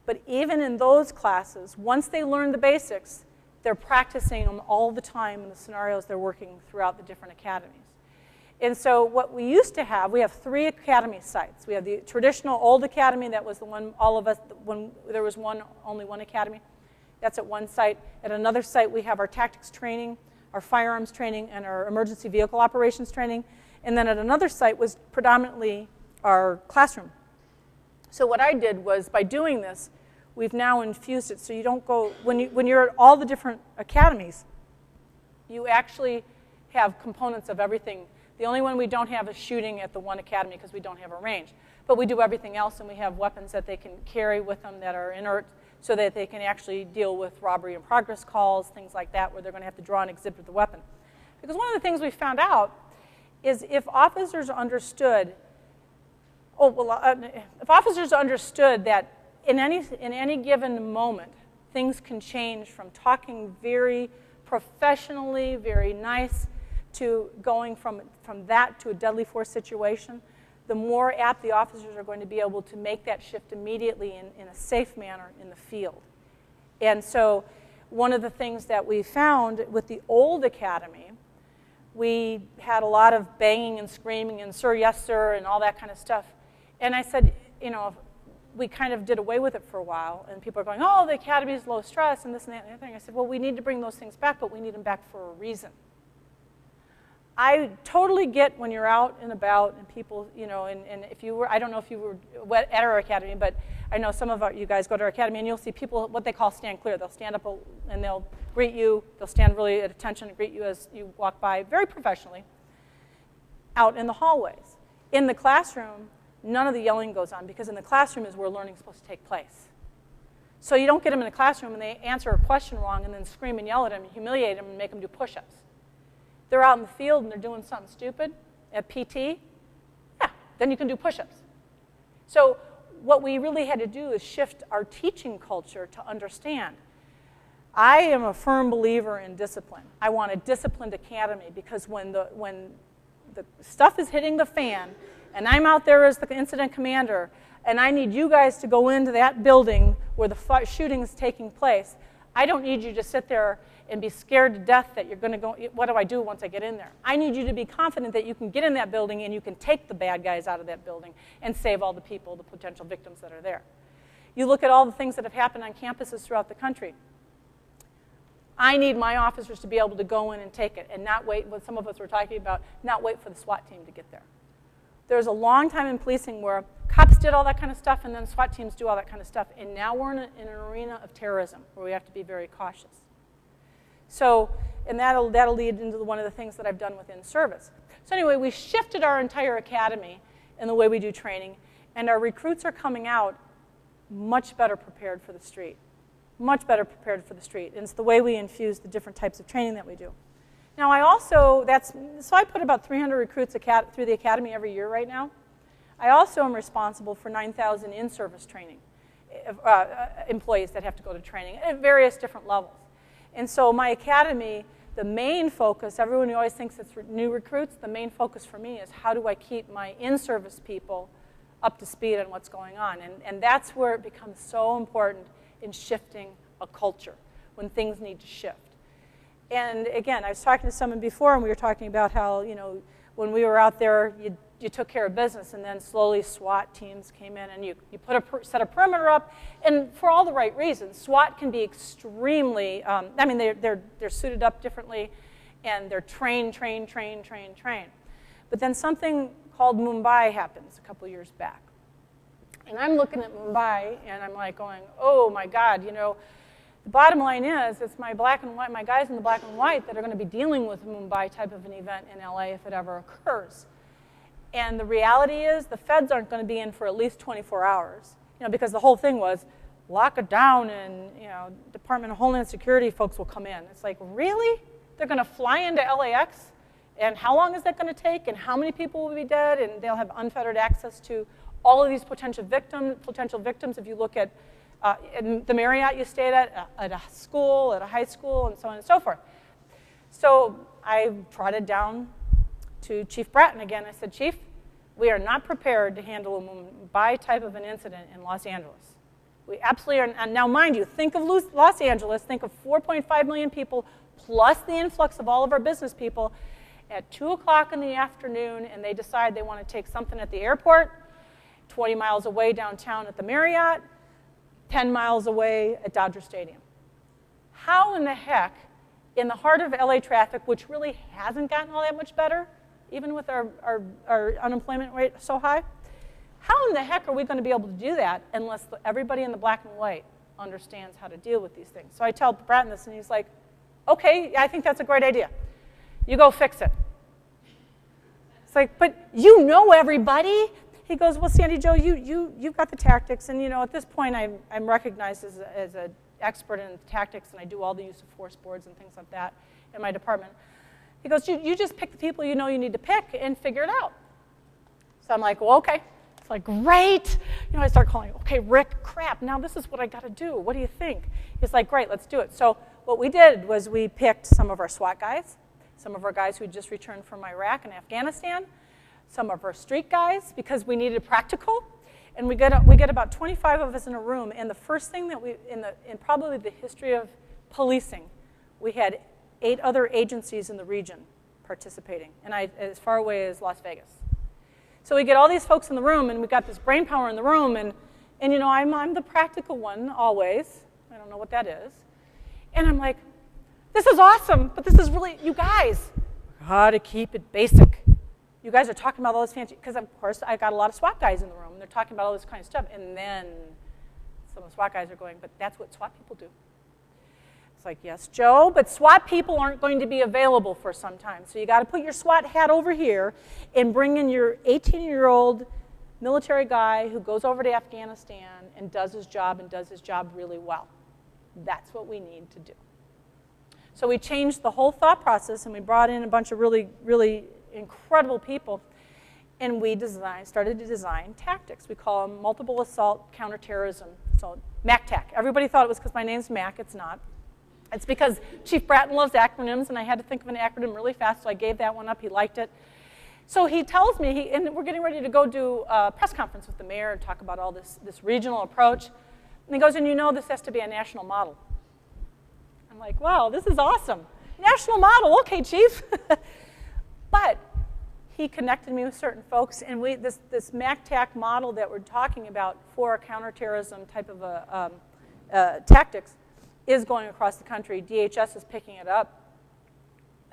But even in those classes, once they learn the basics, they're practicing them all the time in the scenarios they're working throughout the different academies. And so what we used to have, we have 3 academy sites. We have the traditional old academy, that was the one all of us, when there was only one academy. That's at one site. At another site, we have our tactics training, our firearms training, and our emergency vehicle operations training. And then at another site was predominantly our classroom. So what I did was, by doing this, we've now infused it so you don't go, when you're at all the different academies, you actually have components of everything. The only one we don't have is shooting at the one academy because we don't have a range. But we do everything else, and we have weapons that they can carry with them that are inert, so that they can actually deal with robbery in progress calls, things like that, where they're going to have to draw and exhibit the weapon. Because one of the things we found out is if officers understood, if officers understood that in any given moment, things can change from talking very professionally, very nice, to going from that to a deadly force situation, the more apt the officers are going to be able to make that shift immediately in a safe manner in the field. And so one of the things that we found with the old academy, we had a lot of banging and screaming and sir, yes, sir, and all that kind of stuff. And I said, we kind of did away with it for a while, and people are going, oh, the academy is low stress and this and that and the other thing. I said, well, we need to bring those things back, but we need them back for a reason. I totally get when you're out and about and people, and if you were, I don't know if you were at our academy, but I know some of you guys go to our academy and you'll see people, what they call stand clear. They'll stand up and they'll greet you. They'll stand really at attention and greet you as you walk by, very professionally, out in the hallways. In the classroom, none of the yelling goes on, because in the classroom is where learning is supposed to take place. So you don't get them in the classroom and they answer a question wrong and then scream and yell at them and humiliate them and make them do push-ups. They're out in the field and they're doing something stupid at PT, yeah, then you can do push-ups. So what we really had to do is shift our teaching culture to understand. I am a firm believer in discipline. I want a disciplined academy, because when the stuff is hitting the fan and I'm out there as the incident commander and I need you guys to go into that building where the shooting is taking place, I don't need you to sit there and be scared to death that you're going to go, what do I do once I get in there? I need you to be confident that you can get in that building and you can take the bad guys out of that building and save all the people, the potential victims that are there. You look at all the things that have happened on campuses throughout the country. I need my officers to be able to go in and take it and not wait, what some of us were talking about, not wait for the SWAT team to get there. There's a long time in policing where cops did all that kind of stuff and then SWAT teams do all that kind of stuff. And now we're in an arena of terrorism where we have to be very cautious. So, and that'll lead into one of the things that I've done within service. So anyway, we shifted our entire academy in the way we do training, and our recruits are coming out much better prepared for the street. Much better prepared for the street. And it's the way we infuse the different types of training that we do. Now I also, so I put about 300 recruits through the academy every year right now. I also am responsible for 9,000 in-service training, employees that have to go to training at various different levels. And so my academy, the main focus, everyone who always thinks it's new recruits, the main focus for me is how do I keep my in-service people up to speed on what's going on. And that's where it becomes so important in shifting a culture, when things need to shift. And again, I was talking to someone before, and we were talking about how, you know, when we were out there, you took care of business, and then slowly SWAT teams came in, and you put set a perimeter up, and for all the right reasons. SWAT can be extremely, I mean, they're suited up differently, and they're trained. But then something called Mumbai happens a couple years back. And I'm looking at Mumbai, and I'm like going, oh my God, you know, the bottom line is, it's my black and white, my guys in the black and white that are going to be dealing with a Mumbai type of an event in LA if it ever occurs. And the reality is, the feds aren't going to be in for at least 24 hours, you know, because the whole thing was lock it down, and you know, Department of Homeland Security folks will come in. It's like, really? They're going to fly into LAX, and how long is that going to take, and how many people will be dead, and they'll have unfettered access to all of these potential victims. If you look at in the Marriott you stayed at a school, at a high school, and so on and so forth. So I trotted down to Chief Bratton again. I said, Chief, we are not prepared to handle a Mumbai type of an incident in Los Angeles. We absolutely are. And now, mind you, think of Los Angeles, think of 4.5 million people, plus the influx of all of our business people at 2 o'clock in the afternoon, and they decide they want to take something at the airport, 20 miles away downtown at the Marriott, 10 miles away at Dodger Stadium. How in the heck, in the heart of LA traffic, which really hasn't gotten all that much better, even with our unemployment rate so high, how in the heck are we going to be able to do that unless everybody in the black and white understands how to deal with these things? So I tell Bratton this, and he's like, okay, I think that's a great idea. You go fix it. It's like, but you know everybody. He goes, well, Sandy Jo, you've got the tactics, and you know, at this point I'm recognized as an expert in tactics, and I do all the use of force boards and things like that in my department. He goes, you just pick the people you know you need to pick and figure it out. So I'm like, well, okay. It's like, great. You know, I start calling, okay, Rick, crap, now this is what I got to do. What do you think? He's like, great, let's do it. So what we did was we picked some of our SWAT guys, some of our guys who had just returned from Iraq and Afghanistan, some of our street guys, because we needed practical, and we get about 25 of us in a room, and the first thing that in probably the history of policing, we had 8 other agencies in the region participating, and as far away as Las Vegas. So we get all these folks in the room, and we got this brain power in the room, and you know, I'm the practical one always. I don't know what that is. And I'm like, this is awesome, but this is really, you guys, got to keep it basic. You guys are talking about all this fancy, because of course I got a lot of SWAT guys in the room, and they're talking about all this kind of stuff, and then some of the SWAT guys are going, but that's what SWAT people do. It's like, yes, Joe, but SWAT people aren't going to be available for some time, so you got to put your SWAT hat over here and bring in your 18-year-old military guy who goes over to Afghanistan and does his job really well. That's what we need to do. So we changed the whole thought process, and we brought in a bunch of really, really incredible people, and we started to design tactics. We call them multiple assault counterterrorism. So MACTAC. Everybody thought it was because my name's Mac. It's not. It's because Chief Bratton loves acronyms, and I had to think of an acronym really fast, so I gave that one up. He liked it. So he tells me, and we're getting ready to go do a press conference with the mayor and talk about all this regional approach. And he goes, and you know this has to be a national model. I'm like, wow, this is awesome. National model, okay, Chief. But he connected me with certain folks, and this MACTAC model that we're talking about for a counterterrorism type of tactics is going across the country. DHS is picking it up.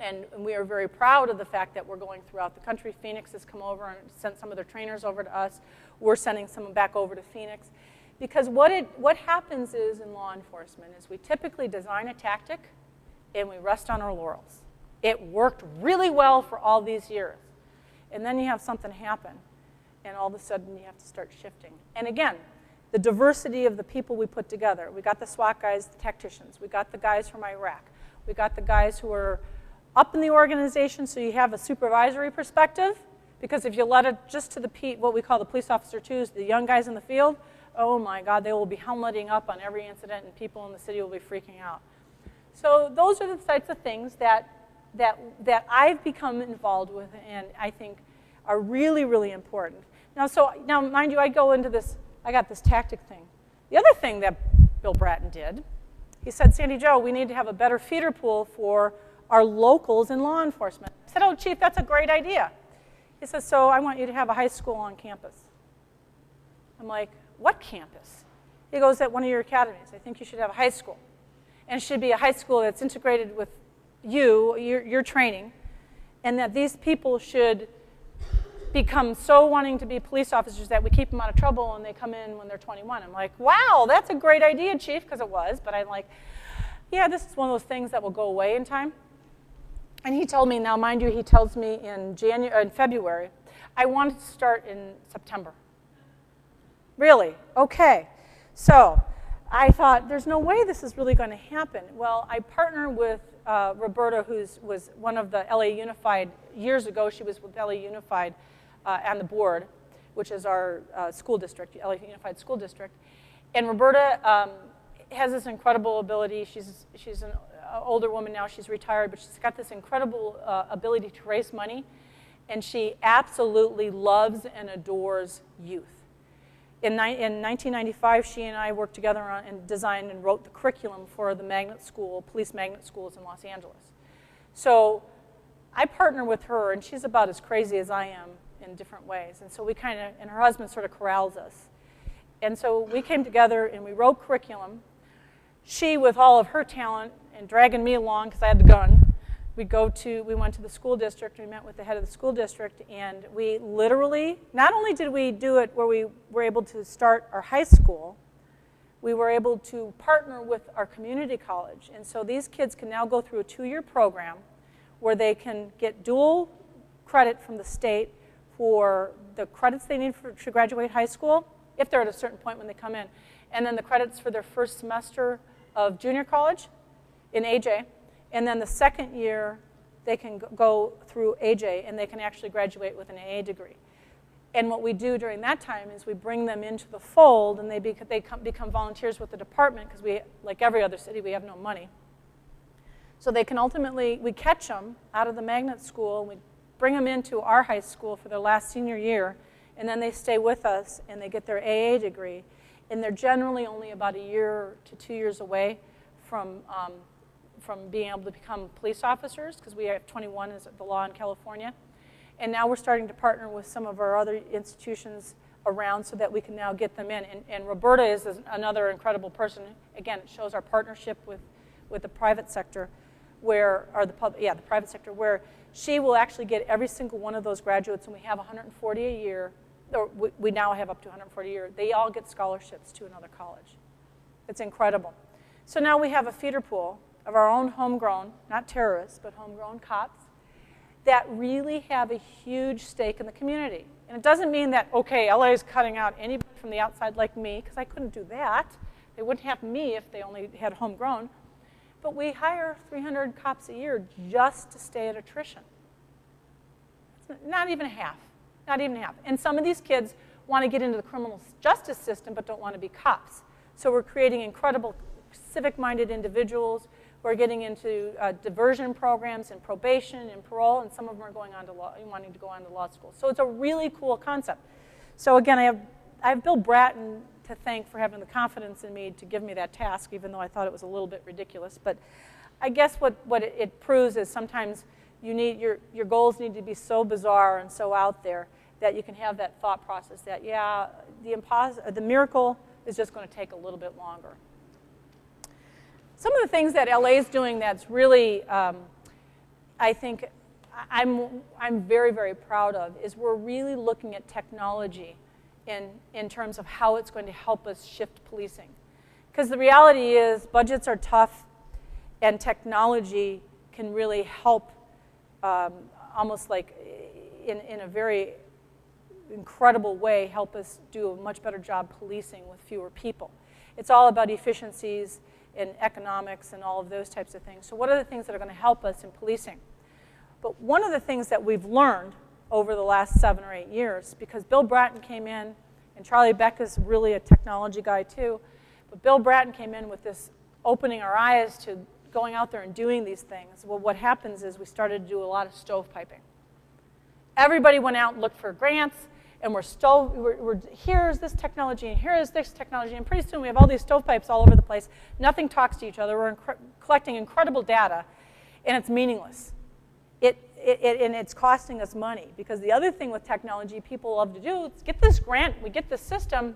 And we are very proud of the fact that we're going throughout the country. Phoenix has come over and sent some of their trainers over to us. We're sending some back over to Phoenix. Because what happens is in law enforcement is we typically design a tactic and we rest on our laurels. It worked really well for all these years. And then you have something happen, and all of a sudden you have to start shifting. And again, the diversity of the people we put together. We got the SWAT guys, the tacticians. We got the guys from Iraq. We got the guys who are up in the organization, so you have a supervisory perspective, because if you let it just to the what we call the police officer twos, the young guys in the field, oh my God, they will be helmeting up on every incident, and people in the city will be freaking out. So those are the types of things that I've become involved with, and I think are really, really important. Now, mind you, I go into this. I got this tactic thing. The other thing that Bill Bratton did, he said, Sandy Jo, we need to have a better feeder pool for our locals in law enforcement. I said, oh, Chief, that's a great idea. He says, so I want you to have a high school on campus. I'm like, what campus? He goes, at one of your academies. I think you should have a high school. And it should be a high school that's integrated with your training, and that these people should become so wanting to be police officers that we keep them out of trouble and they come in when they're 21. I'm like, wow, that's a great idea, Chief, because it was. But I'm like, yeah, this is one of those things that will go away in time. And he told me, now mind you, he tells me in February, I wanted to start in September. Really? Okay. So I thought, there's no way this is really going to happen. Well, I partner with Roberta, who was one of the LA Unified, years ago, she was with LA Unified on the board, which is our school district, LA Unified School District. And Roberta has this incredible ability. She's an older woman now, she's retired, but she's got this incredible ability to raise money, and she absolutely loves and adores youth. In 1995, she and I worked together on and designed and wrote the curriculum for the magnet school, police magnet schools in Los Angeles. So I partner with her, and she's about as crazy as I am in different ways. And so we kind of, and her husband sort of corrals us. And so we came together and we wrote curriculum. She, with all of her talent and dragging me along because I had the gun, we went to the school district, we met with the head of the school district, and we literally, not only did we do it where we were able to start our high school, we were able to partner with our community college. And so these kids can now go through a 2-year program where they can get dual credit from the state for the credits they need to graduate high school, if they're at a certain point when they come in, and then the credits for their first semester of junior college in AJ. And then the second year, they can go through AJ, and they can actually graduate with an AA degree. And what we do during that time is we bring them into the fold, and they become volunteers with the department, because we, like every other city, we have no money. So they can ultimately, we catch them out of the magnet school, and we bring them into our high school for their last senior year, and then they stay with us, and they get their AA degree. And they're generally only about 1 year to 2 years away from being able to become police officers, because we have 21 is the law in California. And now we're starting to partner with some of our other institutions around so that we can now get them in. And Roberta is another incredible person. Again, it shows our partnership with the private sector, where she will actually get every single one of those graduates, and we have 140 a year, or we now have up to 140 a year. They all get scholarships to another college. It's incredible. So now we have a feeder pool of our own homegrown, not terrorists, but homegrown cops that really have a huge stake in the community. And it doesn't mean that, okay, LA is cutting out anybody from the outside like me, because I couldn't do that. They wouldn't have me if they only had homegrown. But we hire 300 cops a year just to stay at attrition. It's not even half, not even half. And some of these kids want to get into the criminal justice system but don't want to be cops. So we're creating incredible civic-minded individuals. We're getting into diversion programs and probation and parole, and some of them are going on to wanting to go on to law school. So it's a really cool concept. So again, I have Bill Bratton to thank for having the confidence in me to give me that task, even though I thought it was a little bit ridiculous. But I guess what it proves is sometimes you need your goals need to be so bizarre and so out there that you can have that thought process that, yeah, the miracle is just going to take a little bit longer. Some of the things that LA is doing that's really, I think I'm very, very proud of is we're really looking at technology in terms of how it's going to help us shift policing. Because the reality is budgets are tough, and technology can really help almost like in a very incredible way help us do a much better job policing with fewer people. It's all about efficiencies in economics and all of those types of things. So what are the things that are going to help us in policing? But one of the things that we've learned over the last 7 or 8 years, because Bill Bratton came in, and Charlie Beck is really a technology guy too, but Bill Bratton came in with this opening our eyes to going out there and doing these things. Well, what happens is we started to do a lot of stovepiping. Everybody went out and looked for grants, and here's this technology, and here is this technology, and pretty soon we have all these stovepipes all over the place. Nothing talks to each other. We're collecting incredible data, and it's meaningless. And it's costing us money, because the other thing with technology people love to do is get this grant, we get this system,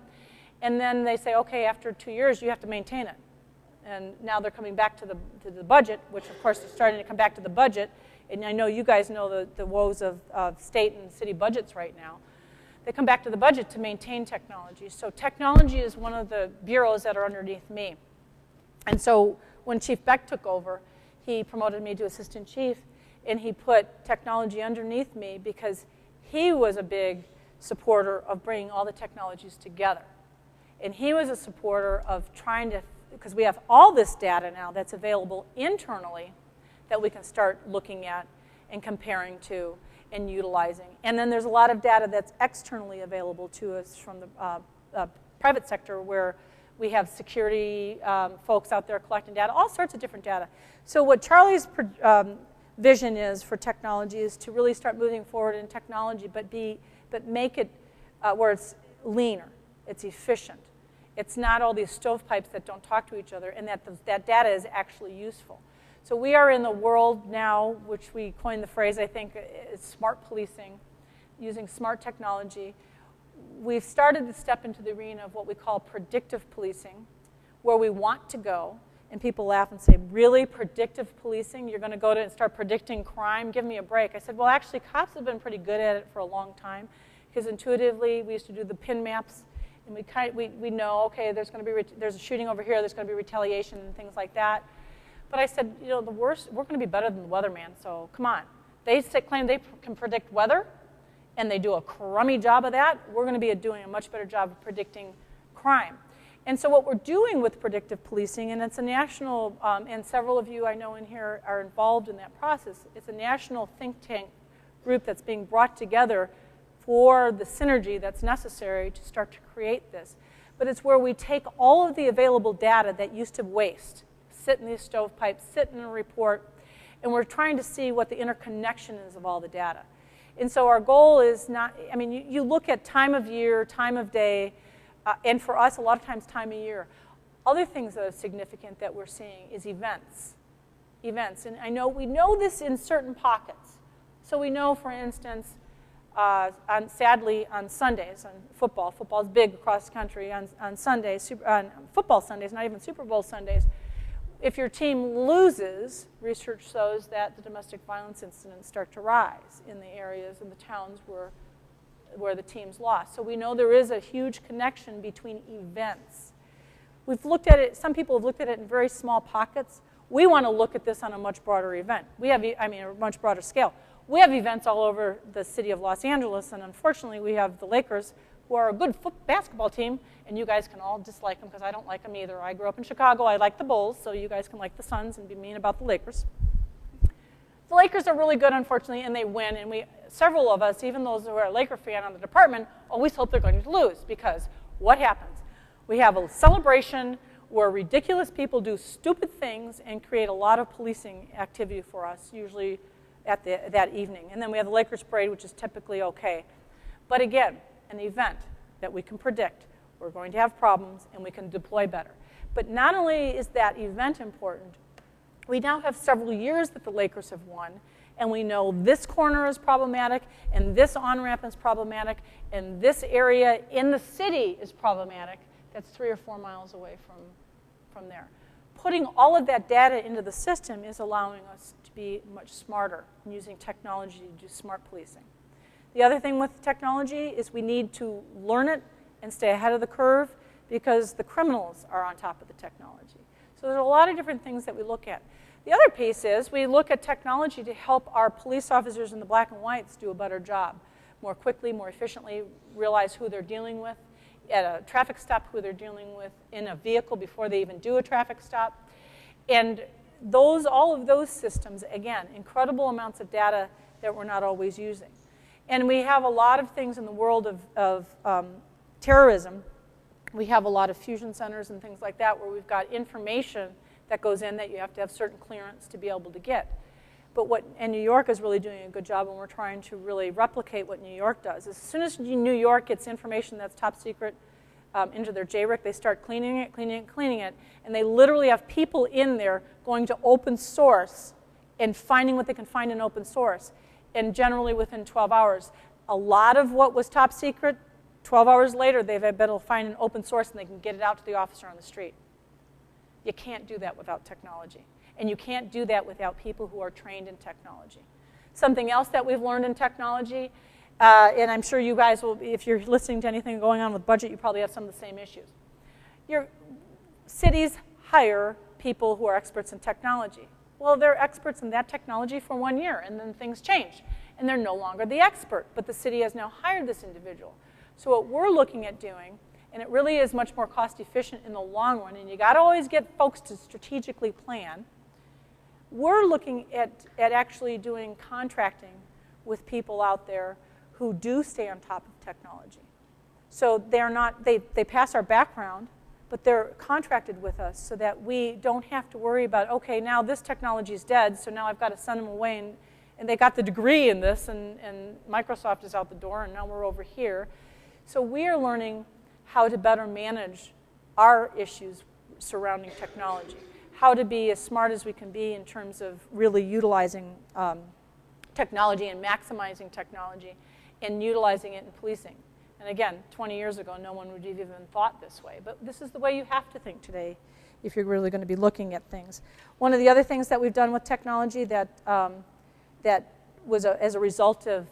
and then they say, okay, after 2 years, you have to maintain it. And now they're coming back to the budget, which of course they're starting to come back to the budget. And I know you guys know the woes of state and city budgets right now. They come back to the budget to maintain technology. So technology is one of the bureaus that are underneath me. And so when Chief Beck took over, he promoted me to assistant chief, and he put technology underneath me because he was a big supporter of bringing all the technologies together. And he was a supporter of trying to, because we have all this data now that's available internally that we can start looking at and comparing to and utilizing. And then there's a lot of data that's externally available to us from the private sector, where we have security folks out there collecting data, all sorts of different data. So what Charlie's vision is for technology is to really start moving forward in technology, but make it where it's leaner, it's efficient. It's not all these stovepipes that don't talk to each other, and that data is actually useful. So we are in the world now, which we coined the phrase, I think, is smart policing, using smart technology. We've started to step into the arena of what we call predictive policing, where we want to go. And people laugh and say, really, predictive policing? You're going to go to and start predicting crime? Give me a break. I said, well, actually, cops have been pretty good at it for a long time, because intuitively, we used to do the pin maps, and we know, okay, there's a shooting over here, there's going to be retaliation and things like that. But I said, the worst, we're going to be better than the weatherman, so come on. They claim they can predict weather, and they do a crummy job of that. We're going to be doing a much better job of predicting crime. And so what we're doing with predictive policing, and it's a national, and several of you I know in here are involved in that process, it's a national think tank group that's being brought together for the synergy that's necessary to start to create this. But it's where we take all of the available data that used to waste, sit in these stovepipes, sit in a report, and we're trying to see what the interconnection is of all the data. And so our goal is not, you look at time of year, time of day, and for us, a lot of times time of year. Other things that are significant that we're seeing is events. And we know this in certain pockets. So we know, for instance, sadly on Sundays, on football's big across the country on Sundays, on football Sundays, not even Super Bowl Sundays. If your team loses, research shows that the domestic violence incidents start to rise in the areas, in the towns where the team's lost. So we know there is a huge connection between events. We've looked at it, some people have looked at it in very small pockets. We want to look at this on a much broader event. A much broader scale. We have events all over the city of Los Angeles, and unfortunately we have the Lakers, who are a good basketball team, and you guys can all dislike them because I don't like them either. I grew up in Chicago, I like the Bulls, so you guys can like the Suns and be mean about the Lakers. The Lakers are really good, unfortunately, and they win, and several of us, even those who are a Laker fan on the department, always hope they're going to lose, because what happens? We have a celebration where ridiculous people do stupid things and create a lot of policing activity for us, usually at that evening. And then we have the Lakers parade, which is typically okay. But again, an event that we can predict, we're going to have problems, and we can deploy better. But not only is that event important, we now have several years that the Lakers have won, and we know this corner is problematic, and this on-ramp is problematic, and this area in the city is problematic. That's 3 or 4 miles away from there. putting all of that data into the system is allowing us to be much smarter and using technology to do smart policing. The other thing with technology is we need to learn it and stay ahead of the curve because the criminals are on top of the technology. So there's a lot of different things that we look at. The other piece is we look at technology to help our police officers in the black and whites do a better job, more quickly, more efficiently, realize who they're dealing with at a traffic stop, who they're dealing with in a vehicle before they even do a traffic stop. And all of those systems, again, incredible amounts of data that we're not always using. And we have a lot of things in the world of terrorism. We have a lot of fusion centers and things like that where we've got information that goes in that you have to have certain clearance to be able to get. And New York is really doing a good job, and we're trying to really replicate what New York does. As soon as New York gets information that's top secret into their JRIC, they start cleaning it, and they literally have people in there going to open source and finding what they can find in open source, and generally within 12 hours. A lot of what was top secret, 12 hours later, they've been able to find an open source, and they can get it out to the officer on the street. You can't do that without technology. And you can't do that without people who are trained in technology. Something else that we've learned in technology, and I'm sure you guys will, if you're listening to anything going on with budget, you probably have some of the same issues. Your cities hire people who are experts in technology. Well, they're experts in that technology for 1 year, and then things change. And they're no longer the expert, but the city has now hired this individual. So what we're looking at doing, and it really is much more cost efficient in the long run, and you got to always get folks to strategically plan. We're looking at actually doing contracting with people out there who do stay on top of technology. So they're not, they pass our background, but they're contracted with us so that we don't have to worry about, okay, now this technology is dead, so now I've got to send them away, and they got the degree in this, and Microsoft is out the door, and now we're over here. So we are learning how to better manage our issues surrounding technology, how to be as smart as we can be in terms of really utilizing technology and maximizing technology and utilizing it in policing. And again, 20 years ago, no one would have even thought this way. But this is the way you have to think today if you're really going to be looking at things. One of the other things that we've done with technology that was as a result of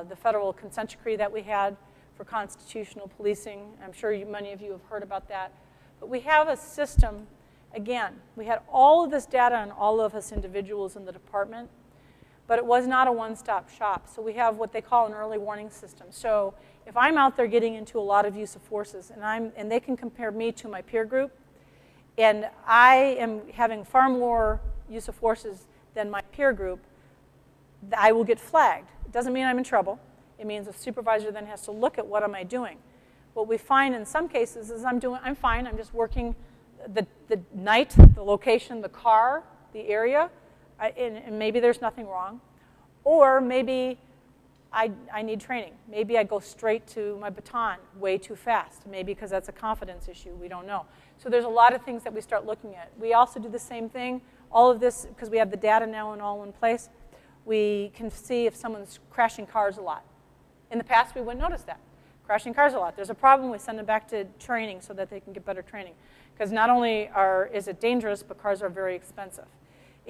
the federal consent decree that we had for constitutional policing. I'm sure many of you have heard about that. But we have a system, again, we had all of this data on all of us individuals in the department, but it was not a one-stop shop. So we have what they call an early warning system. So if I'm out there getting into a lot of use of forces, and they can compare me to my peer group, and I am having far more use of forces than my peer group, I will get flagged. It doesn't mean I'm in trouble. It means a supervisor then has to look at what am I doing. What we find in some cases is I'm fine, I'm just working the night, the location, the car, the area, and maybe there's nothing wrong. Or maybe I need training. Maybe I go straight to my baton way too fast. Maybe because that's a confidence issue, we don't know. So there's a lot of things that we start looking at. We also do the same thing, all of this, because we have the data now in all one place, we can see if someone's crashing cars a lot. In the past, we wouldn't notice that. Crashing cars a lot. There's a problem, we send them back to training so that they can get better training. Because not only is it dangerous, but cars are very expensive.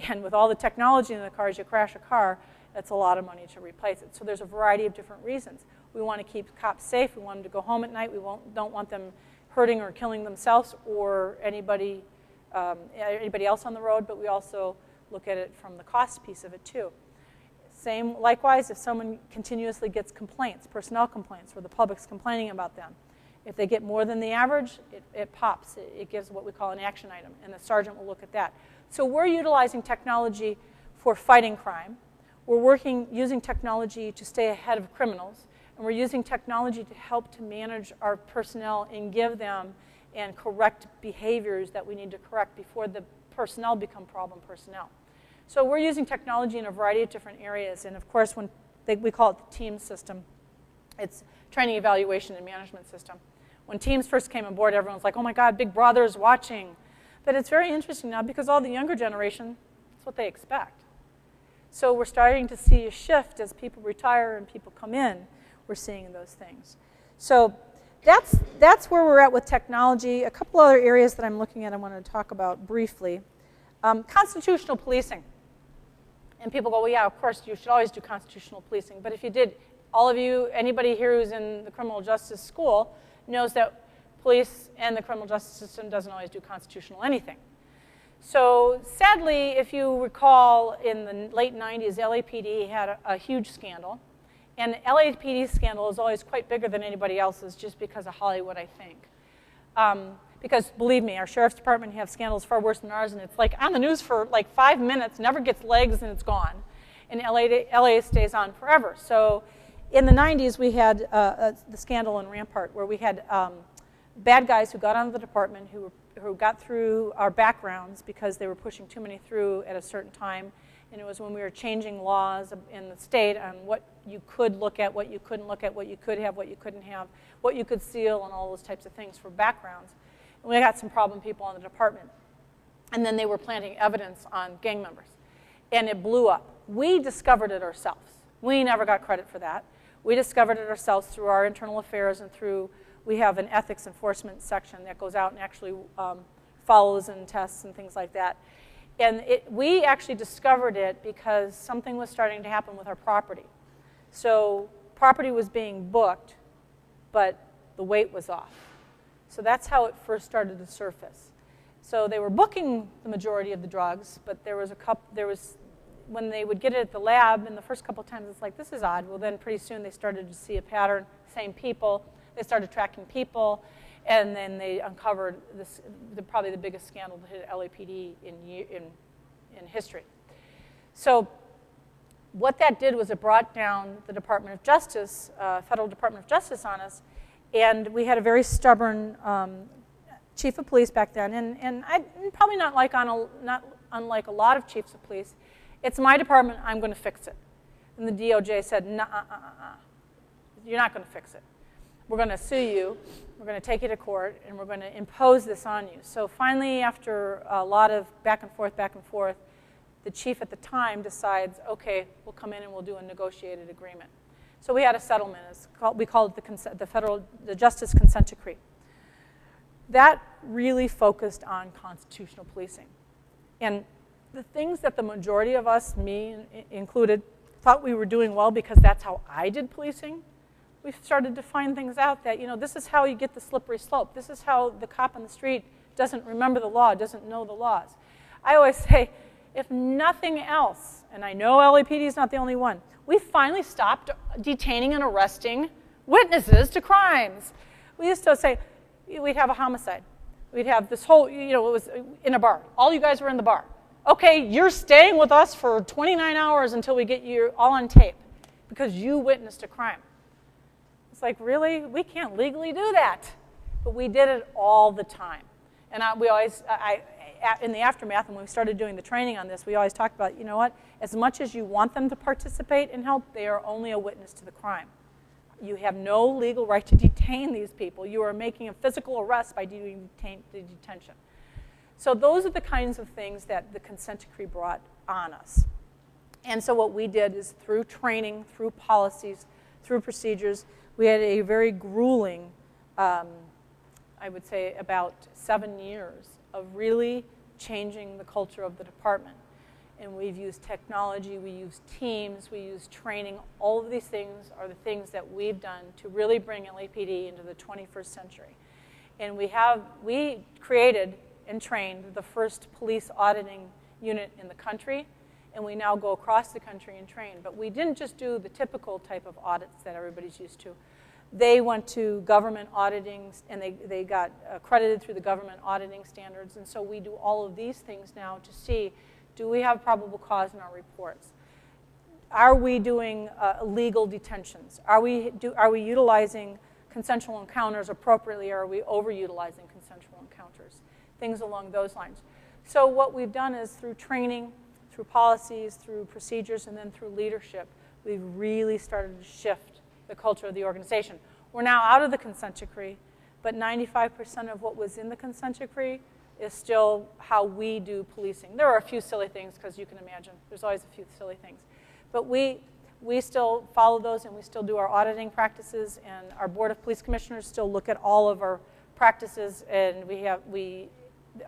And with all the technology in the cars, you crash a car, that's a lot of money to replace it. So there's a variety of different reasons. We want to keep cops safe. We want them to go home at night. We don't want them hurting or killing themselves or anybody else on the road, but we also look at it from the cost piece of it too. Same, likewise, if someone continuously gets complaints, personnel complaints, where the public's complaining about them, if they get more than the average, it pops. It gives what we call an action item, and the sergeant will look at that. So we're utilizing technology for fighting crime. We're using technology to stay ahead of criminals, and we're using technology to help to manage our personnel and give them and correct behaviors that we need to correct before the personnel become problem personnel. So we're using technology in a variety of different areas, and of course, we call it the TEAMS system. It's training, evaluation, and management system. When TEAMS first came on board, everyone's like, oh my God, Big Brother is watching. But it's very interesting now because all the younger generation, that's what they expect. So we're starting to see a shift as people retire and people come in. We're seeing those things. So that's where we're at with technology. A couple other areas that I'm looking at I want to talk about briefly. Constitutional policing. And people go, well, yeah, of course, you should always do constitutional policing. But if you did, all of you, anybody here who's in the criminal justice school knows that police and the criminal justice system doesn't always do constitutional anything. So sadly, if you recall, in the late 90s, L.A.P.D had a huge scandal. And the L.A.P.D scandal is always quite bigger than anybody else's just because of Hollywood, I think. Because believe me, our sheriff's department have scandals far worse than ours, and it's like on the news for like 5 minutes, never gets legs, and it's gone. And LA stays on forever. So in the 90s, we had the scandal in Rampart, where we had bad guys who got onto the department who got through our backgrounds because they were pushing too many through at a certain time. And it was when we were changing laws in the state on what you could look at, what you couldn't look at, what you could have, what you couldn't have, what you could seal, and all those types of things for backgrounds. And we got some problem people in the department. And then they were planting evidence on gang members. And it blew up. We discovered it ourselves. We never got credit for that. We discovered it ourselves through our internal affairs and through, we have an ethics enforcement section that goes out and actually follows and tests and things like that. And we actually discovered it because something was starting to happen with our property. So property was being booked, but the weight was off. So that's how it first started to surface. So they were booking the majority of the drugs, but there was when they would get it at the lab, and the first couple of times it's like, this is odd. Well, then pretty soon they started to see a pattern, same people. They started tracking people, and then they uncovered this, probably the biggest scandal to hit L.A.P.D in history. So what that did was it brought down the Department of Justice, Federal Department of Justice on us, and we had a very stubborn chief of police back then, and probably not unlike a lot of chiefs of police. It's my department, I'm going to fix it. And the DOJ said, you're not going to fix it. We're going to sue you, we're going to take you to court, and we're going to impose this on you. So finally, after a lot of back and forth, the chief at the time decides, okay, we'll come in and we'll do a negotiated agreement. So we had a settlement. We called it the Justice Consent Decree. That really focused on constitutional policing. And the things that the majority of us, me included, thought we were doing well because that's how I did policing, we started to find things out that, this is how you get the slippery slope. This is how the cop on the street doesn't remember the law, doesn't know the laws. I always say, if nothing else, and I know L.A.P.D is not the only one, we finally stopped detaining and arresting witnesses to crimes. We used to say, we'd have a homicide. We'd have this whole, it was in a bar. All you guys were in the bar. Okay, you're staying with us for 29 hours until we get you all on tape because you witnessed a crime. It's like, really? We can't legally do that. But we did it all the time. And in the aftermath, when we started doing the training on this, we always talked about, as much as you want them to participate and help, they are only a witness to the crime. You have no legal right to detain these people. You are making a physical arrest by doing the detention. So those are the kinds of things that the consent decree brought on us. And so what we did is through training, through policies, through procedures, we had a very grueling, I would say about 7 years of really changing the culture of the department. And we've used technology, we used teams, we used training. All of these things are the things that we've done to really bring L.A.P.D into the 21st century. And we created and trained the first police auditing unit in the country, and we now go across the country and train. But we didn't just do the typical type of audits that everybody's used to. They went to government auditing, and they got accredited through the government auditing standards. And so we do all of these things now to see, do we have probable cause in our reports? Are we doing legal detentions? Are we utilizing consensual encounters appropriately, or are we overutilizing consensual encounters? Things along those lines. So what we've done is through training, through policies, through procedures, and then through leadership, we've really started to shift the culture of the organization. We're now out of the consent decree, but 95% of what was in the consent decree is still how we do policing. There are a few silly things, because you can imagine, there's always a few silly things. But we we still follow those, and we still do our auditing practices, and our Board of Police Commissioners still look at all of our practices, and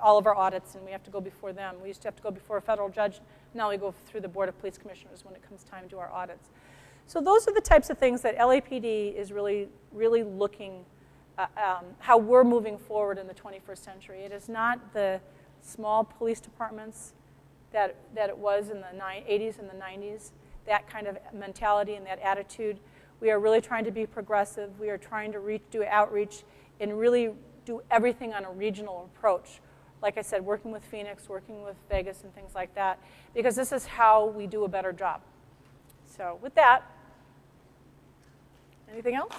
all of our audits, and we have to go before them. We used to have to go before a federal judge. Now we go through the Board of Police Commissioners when it comes time to do our audits. So those are the types of things that L.A.P.D. is really looking how we're moving forward in the 21st century. It is not the small police departments that it was in the 80s and the 90s, that kind of mentality and that attitude. We are really trying to be progressive. We are trying to do outreach and really do everything on a regional approach. Like I said, working with Phoenix, working with Vegas and things like that, because this is how we do a better job. So with that, anything else?